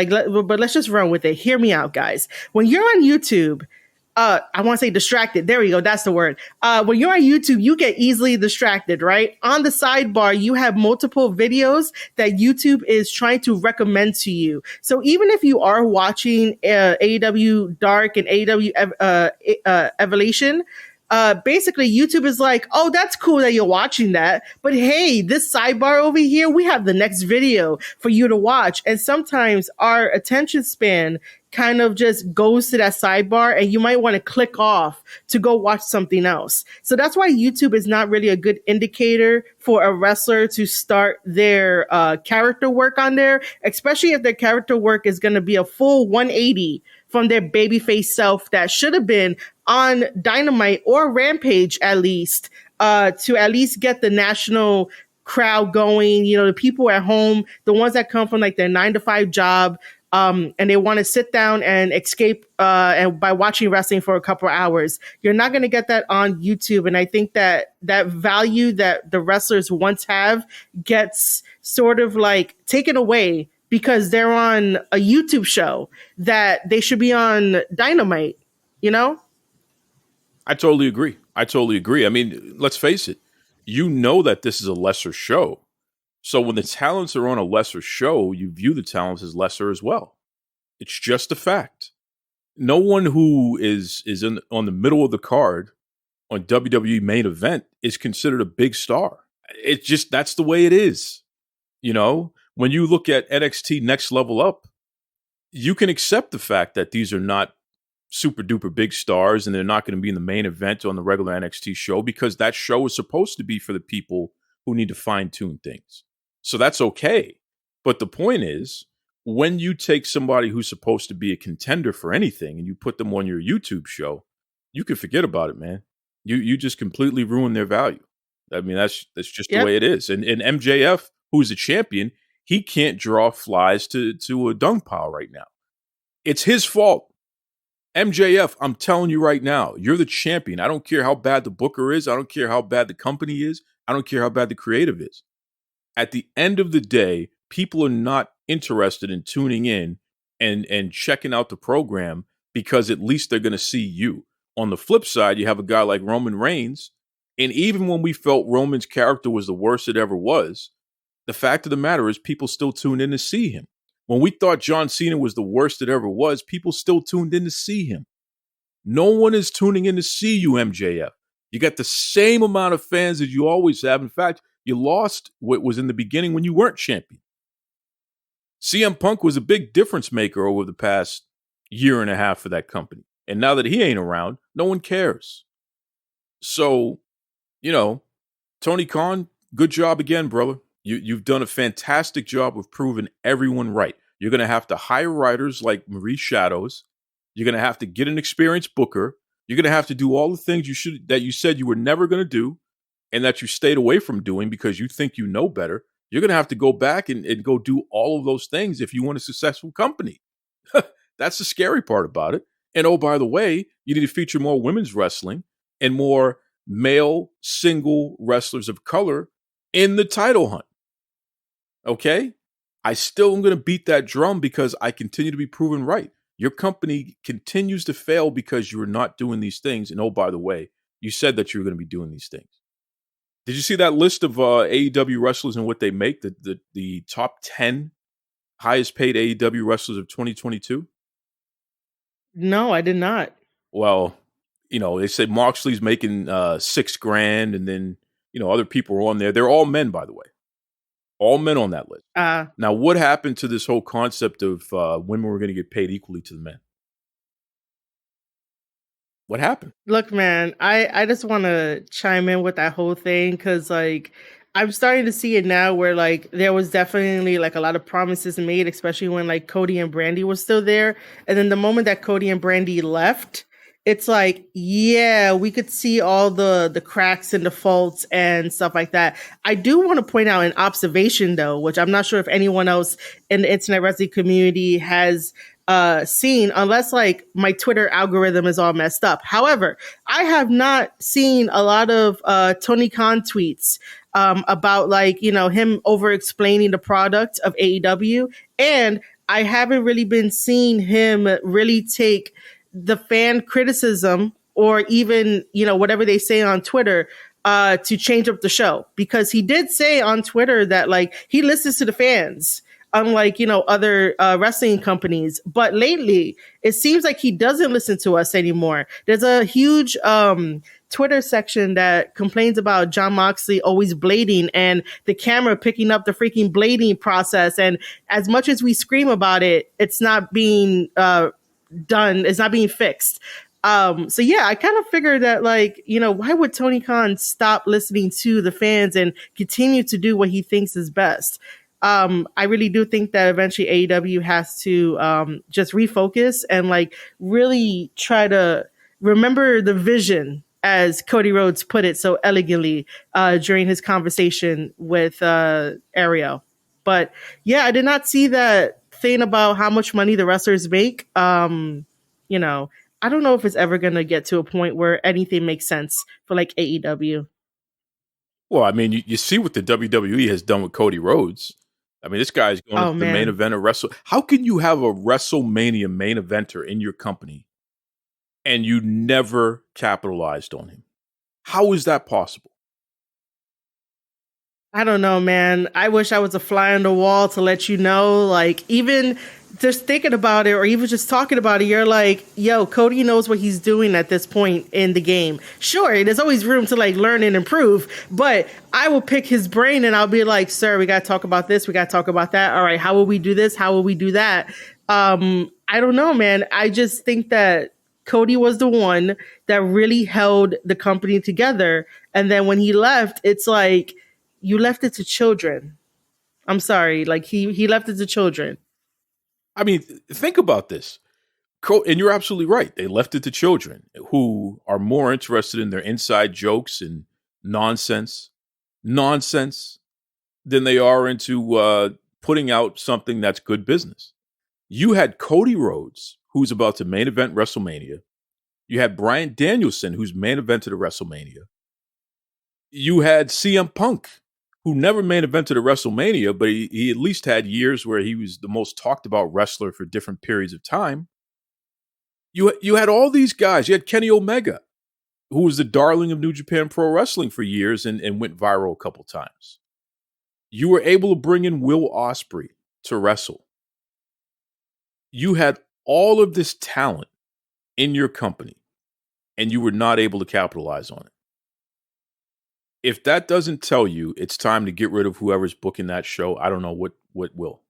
but let's just run with it. Hear me out, guys. When you're on YouTube, I want to say distracted. There we go. That's the word. When you're on YouTube, you get easily distracted, right? On the sidebar, you have multiple videos that YouTube is trying to recommend to you. So even if you are watching AEW Dark and AEW Evolution, basically YouTube is like, oh, that's cool that you're watching that, but hey, this sidebar over here, we have the next video for you to watch. And sometimes our attention span kind of just goes to that sidebar, and you might want to click off to go watch something else. So that's why YouTube is not really a good indicator for a wrestler to start their character work on there, especially if their character work is going to be a full 180 from their babyface self that should have been on Dynamite or Rampage at least, to at least get the national crowd going. You know, the people at home, the ones that come from like their 9-to-5 job, and they want to sit down and escape and by watching wrestling for a couple of hours. You're not going to get that on YouTube. And I think that that value that the wrestlers once have gets sort of like taken away because they're on a YouTube show that they should be on Dynamite, you know? I totally agree. I mean, let's face it. You know that this is a lesser show. So when the talents are on a lesser show, you view the talents as lesser as well. It's just a fact. No one who is on the middle of the card on WWE main event is considered a big star. It's just, that's the way it is. You know, when you look at NXT Next Level Up, you can accept the fact that these are not super duper big stars and they're not going to be in the main event on the regular NXT show because that show is supposed to be for the people who need to fine tune things. So that's okay. But the point is, when you take somebody who's supposed to be a contender for anything and you put them on your YouTube show, you can forget about it, man. You just completely ruin their value. I mean, that's just the way it is. And MJF, who's a champion, he can't draw flies to a dung pile right now. It's his fault. MJF, I'm telling you right now, you're the champion. I don't care how bad the booker is. I don't care how bad the company is. I don't care how bad the creative is. At the end of the day, people are not interested in tuning in and checking out the program because at least they're going to see you. On the flip side, you have a guy like Roman Reigns, and even when we felt Roman's character was the worst it ever was, the fact of the matter is people still tuned in to see him. When we thought John Cena was the worst it ever was, people still tuned in to see him. No one is tuning in to see you, MJF. You got the same amount of fans as you always have. In fact, you lost what was in the beginning when you weren't champion. CM Punk was a big difference maker over the past year and a half for that company. And now that he ain't around, no one cares. So, Tony Khan, good job again, brother. You've done a fantastic job of proving everyone right. You're going to have to hire writers like Marie Shadows. You're going to have to get an experienced booker. You're going to have to do all the things that you said you were never going to do and that you stayed away from doing because you think you know better. You're going to have to go back and go do all of those things if you want a successful company. That's the scary part about it. And oh, by the way, you need to feature more women's wrestling and more male single wrestlers of color in the title hunt. Okay? I still am going to beat that drum because I continue to be proven right. Your company continues to fail because you are not doing these things. And oh, by the way, you said that you were going to be doing these things. Did you see that list of AEW wrestlers and what they make? The top 10 highest paid AEW wrestlers of 2022? No, I did not. Well, they said Moxley's making $6,000, and then other people are on there. They're all men, by the way. All men on that list. Now, what happened to this whole concept of women were going to get paid equally to the men? What happened? Look, man, I just want to chime in with that whole thing because, like, I'm starting to see it now where, like, there was definitely, like, a lot of promises made, especially when, like, Cody and Brandy was still there. And then the moment that Cody and Brandy left, it's like, yeah, we could see all the cracks and the faults and stuff like that. I do want to point out an observation, though, which I'm not sure if anyone else in the internet wrestling community has seen, unless like my Twitter algorithm is all messed up. However, I have not seen a lot of Tony Khan tweets about like, him over explaining the product of AEW. And I haven't really been seeing him really take the fan criticism or even, whatever they say on Twitter to change up the show, because he did say on Twitter that like he listens to the fans, unlike, other wrestling companies. But lately, it seems like he doesn't listen to us anymore. There's a huge Twitter section that complains about Jon Moxley always blading and the camera picking up the freaking blading process. And as much as we scream about it, it's not being done. It's not being fixed. So yeah, I kind of figured that like, why would Tony Khan stop listening to the fans and continue to do what he thinks is best? I really do think that eventually AEW has to just refocus and like really try to remember the vision, as Cody Rhodes put it so elegantly during his conversation with Ariel. But yeah, I did not see that thing about how much money the wrestlers make. I don't know if it's ever going to get to a point where anything makes sense for like AEW. Well, I mean, you see what the WWE has done with Cody Rhodes. I mean, this guy's going to the main event of Wrestle. How can you have a WrestleMania main eventer in your company and you never capitalized on him? How is that possible? I don't know, man. I wish I was a fly on the wall to let you know. Like, even just thinking about it or even just talking about it, you're like, yo, Cody knows what he's doing at this point in the game. Sure, there's always room to like learn and improve, but I will pick his brain and I'll be like, sir, we got to talk about this. We got to talk about that. All right, how will we do this? How will we do that? I don't know, man. I just think that Cody was the one that really held the company together. And then when he left, it's like, you left it to children. I'm sorry. Like he left it to children. I mean, think about this. And you're absolutely right. They left it to children who are more interested in their inside jokes and nonsense than they are into putting out something that's good business. You had Cody Rhodes, who's about to main event WrestleMania. You had Bryan Danielson, who's main evented a WrestleMania. You had CM Punk, who never main evented a WrestleMania, but he at least had years where he was the most talked about wrestler for different periods of time. You had all these guys. You had Kenny Omega, who was the darling of New Japan Pro Wrestling for years and went viral a couple times. You were able to bring in Will Ospreay to wrestle. You had all of this talent in your company, and you were not able to capitalize on it. If that doesn't tell you it's time to get rid of whoever's booking that show, I don't know what will.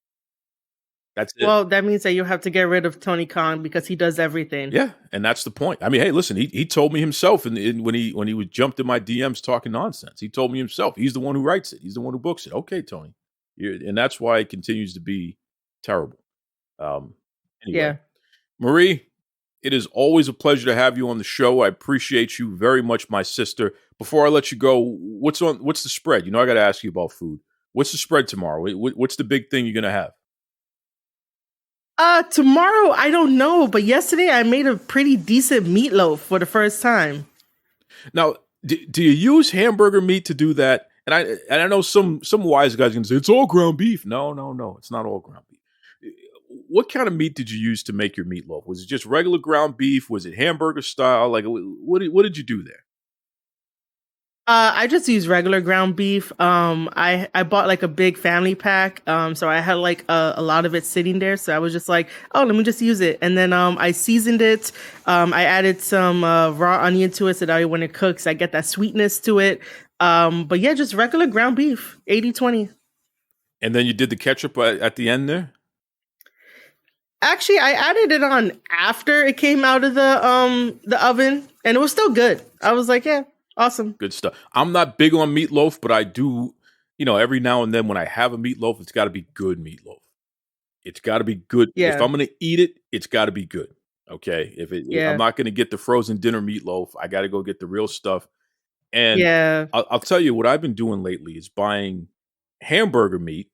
That's it. Well, that means that you have to get rid of Tony Khan because he does everything. Yeah, and that's the point. I mean, hey, listen, he told me himself when he was jumped in my DMs talking nonsense. He told me himself. He's the one who writes it. He's the one who books it. Okay, Tony, and that's why it continues to be terrible. Anyway, Yeah. Marie, it is always a pleasure to have you on the show. I appreciate you very much, my sister. Before I let you go, what's the spread? You know, I got to ask you about food. What's the spread tomorrow? What's the big thing you're gonna have? Tomorrow, I don't know, but yesterday I made a pretty decent meatloaf for the first time. Now, do you use hamburger meat to do that? And I know some wise guys are going to say it's all ground beef. No, it's not all ground beef. What kind of meat did you use to make your meatloaf? Was it just regular ground beef? Was it hamburger style? Like, what did you do there? I just use regular ground beef. I bought like a big family pack. So I had like a lot of it sitting there. So I was just like, oh, let me just use it. And then I seasoned it. I added some raw onion to it so that when it cooks, I get that sweetness to it. But yeah, just regular ground beef, 80-20. And then you did the ketchup at the end there? Actually, I added it on after it came out of the oven, and it was still good. I was like, yeah. Awesome. Good stuff. I'm not big on meatloaf, but I do, every now and then when I have a meatloaf, it's got to be good meatloaf. It's got to be good. Yeah. If I'm going to eat it, it's got to be good. Okay. If I'm not going to get the frozen dinner meatloaf, I got to go get the real stuff. And I'll tell you what I've been doing lately is buying hamburger meat.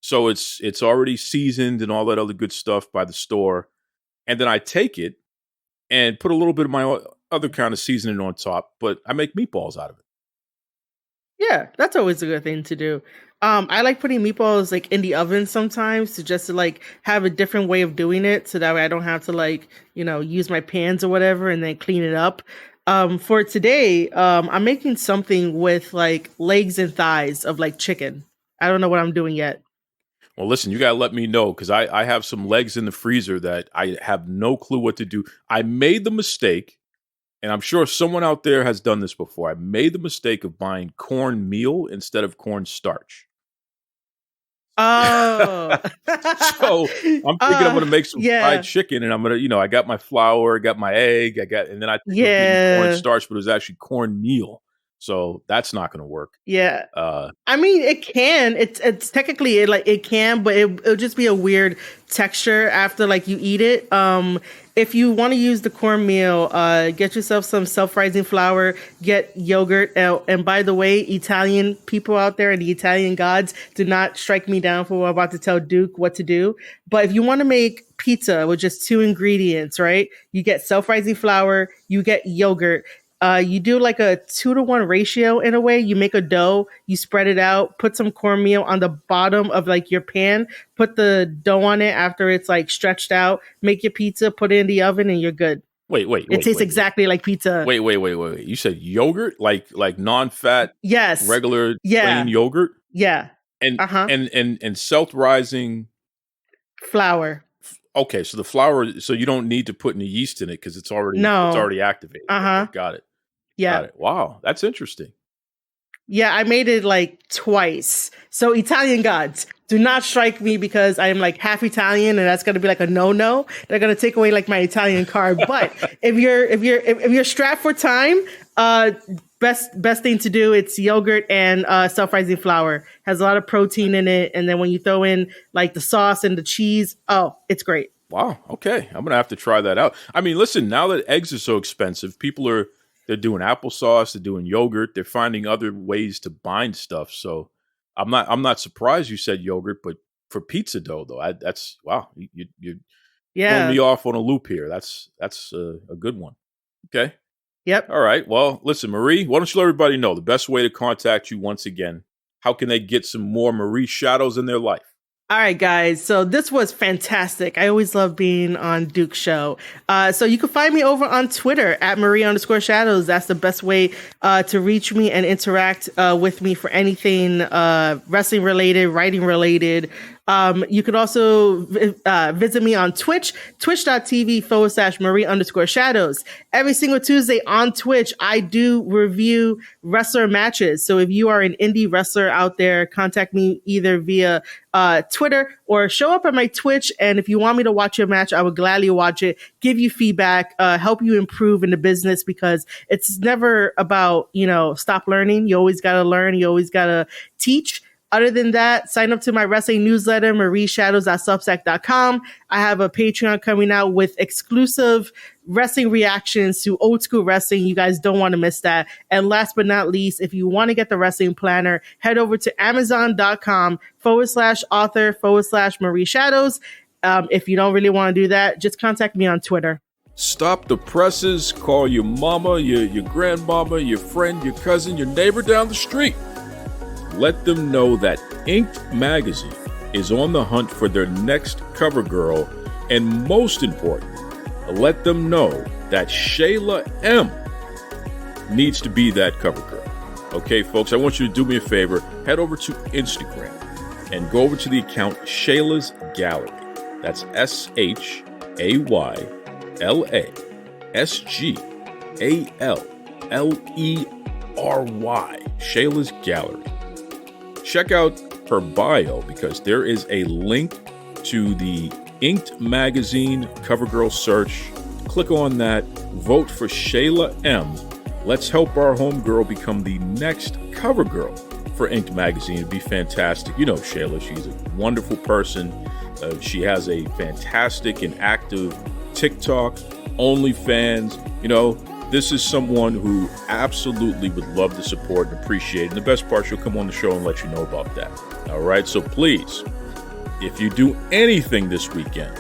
So it's already seasoned and all that other good stuff by the store. And then I take it and put a little bit of my other kind of seasoning on top, but I make meatballs out of it. Yeah, that's always a good thing to do. I like putting meatballs like in the oven sometimes to like have a different way of doing it, so that way I don't have to like use my pans or whatever and then clean it up. For today, I'm making something with like legs and thighs of like chicken. I don't know what I'm doing yet. Well, listen, you got to let me know because I have some legs in the freezer that I have no clue what to do. I made the mistake. And I'm sure someone out there has done this before. I made the mistake of buying corn meal instead of corn starch. Oh. So I'm thinking I'm going to make some fried chicken, and I'm going to, I got my flour, I got my egg, and then I think corn starch, but it was actually corn meal. So that's not going to work. Yeah. I mean, it can. It's technically it can, but it'll just be a weird texture after like you eat it. If you want to use the cornmeal, get yourself some self-rising flour, get yogurt. And by the way, Italian people out there and the Italian gods, do not strike me down for what I'm about to tell Duke what to do. But if you want to make pizza with just 2 ingredients, right? You get self-rising flour, you get yogurt. You do like a 2-to-1 ratio in a way. You make a dough, you spread it out, put some cornmeal on the bottom of like your pan, put the dough on it after it's like stretched out, make your pizza, put it in the oven, and you're good. Wait. It tastes exactly like pizza. Wait. You said yogurt? Like non-fat? Yes. Regular plain yogurt? Yeah. And self-rising flour. Okay, so the flour, so you don't need to put any yeast in it because it's already activated. Uh-huh. Okay, got it. Yeah. Got it. Wow, that's interesting. Yeah, I made it like twice. So Italian gods, do not strike me because I'm like half Italian and that's going to be like a no-no. They're going to take away like my Italian card. But if you're strapped for time, best thing to do, it's yogurt and self-rising flour. Has a lot of protein in it, and then when you throw in like the sauce and the cheese, it's great. Wow. Okay, I'm gonna have to try that out. I mean, listen, now that eggs are so expensive, they're doing applesauce, they're doing yogurt, they're finding other ways to bind stuff. So I'm not surprised you said yogurt, but for pizza dough though, that's wow. You're throwing me off on a loop here. That's a good one. Okay. Yep. All right. Well, listen, Marie, why don't you let everybody know the best way to contact you once again? How can they get some more Marie Shadows in their life? All right, guys. So this was fantastic. I always love being on Duke's show. So you can find me over on Twitter at Marie_Shadows. That's the best way to reach me and interact with me for anything wrestling related, writing related, You can also visit me on Twitch, twitch.tv/Marie_Shadows. Every single Tuesday on Twitch, I do review wrestler matches. So if you are an indie wrestler out there, contact me either via Twitter or show up at my Twitch. And if you want me to watch your match, I would gladly watch it, give you feedback, help you improve in the business, because it's never about, stop learning. You always got to learn. You always got to teach. Other than that, sign up to my wrestling newsletter, marieshadows.substack.com. I have a Patreon coming out with exclusive wrestling reactions to old school wrestling. You guys don't want to miss that. And last but not least, if you want to get the wrestling planner, head over to amazon.com/author/Marie Shadows. If you don't really want to do that, just contact me on Twitter. Stop the presses. Call your mama, your grandmama, your friend, your cousin, your neighbor down the street. Let them know that Inked Magazine is on the hunt for their next cover girl. And most important, let them know that Shayla M needs to be that cover girl. Okay, folks, I want you to do me a favor. Head over to Instagram and go over to the account Shayla's Gallery. That's ShaylaSGALLERY. Shayla's Gallery. Check out her bio, because there is a link to the Inked Magazine cover girl search. Click on that. Vote for Shayla M. Let's help our homegirl become the next cover girl for Inked Magazine. It'd be fantastic. You know Shayla, she's a wonderful person. She has a fantastic and active TikTok, OnlyFans. This is someone who absolutely would love to support and appreciate. And the best part, she'll come on the show and let you know about that. All right. So please, if you do anything this weekend,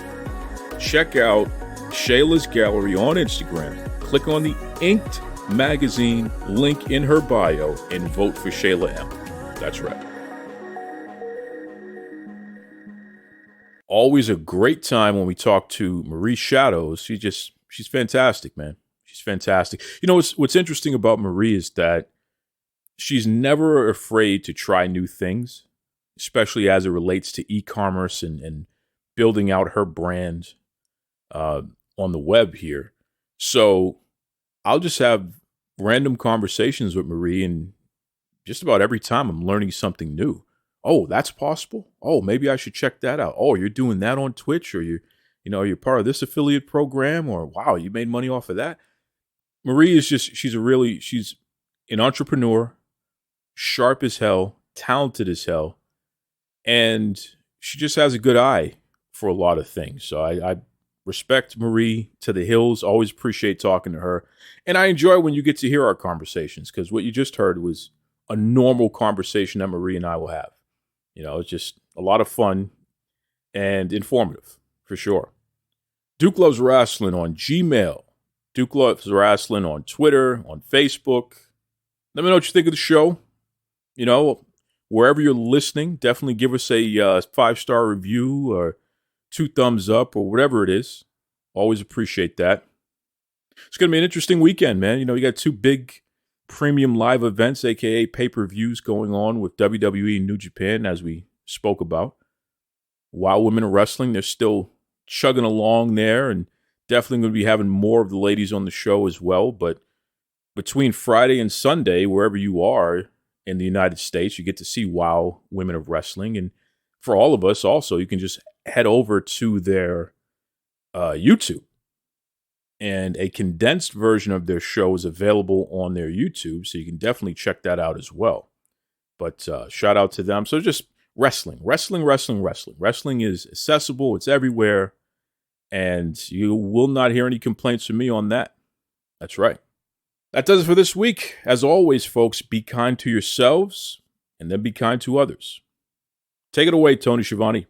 check out Shayla's Gallery on Instagram. Click on the Inked Magazine link in her bio and vote for Shayla M. That's right. Always a great time when we talk to Marie Shadows. She's fantastic, man. She's fantastic. What's interesting about Marie is that she's never afraid to try new things, especially as it relates to e-commerce and building out her brand on the web here. So I'll just have random conversations with Marie, and just about every time I'm learning something new. Oh, that's possible. Oh, maybe I should check that out. Oh, you're doing that on Twitch, or you're part of this affiliate program, or wow, you made money off of that. Marie is she's an entrepreneur, sharp as hell, talented as hell, and she just has a good eye for a lot of things. So I respect Marie to the hills, always appreciate talking to her. And I enjoy when you get to hear our conversations, because what you just heard was a normal conversation that Marie and I will have. It's just a lot of fun and informative, for sure. Duke Loves Rasslin on Gmail. Duke Loves Rasslin on Twitter, on Facebook. Let me know what you think of the show. Wherever you're listening, definitely give us a 5-star review or 2 thumbs up or whatever it is. Always appreciate that. It's going to be an interesting weekend, man. You got 2 big premium live events, aka pay-per-views, going on with WWE and New Japan, as we spoke about. While Women of Wrestling, they're still chugging along there, and definitely going to be having more of the ladies on the show as well. But between Friday and Sunday, wherever you are in the United States, you get to see Wow Women of Wrestling. And for all of us also, you can just head over to their YouTube. And a condensed version of their show is available on their YouTube, so you can definitely check that out as well. But shout out to them. So just wrestling. Wrestling is accessible. It's everywhere. And you will not hear any complaints from me on that. That's right. That does it for this week. As always, folks, be kind to yourselves and then be kind to others. Take it away, Tony Schiavone.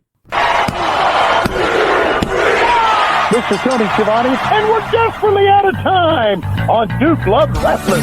This is Tony Schiavone, and we're desperately out of time on Duke Loves Wrestling.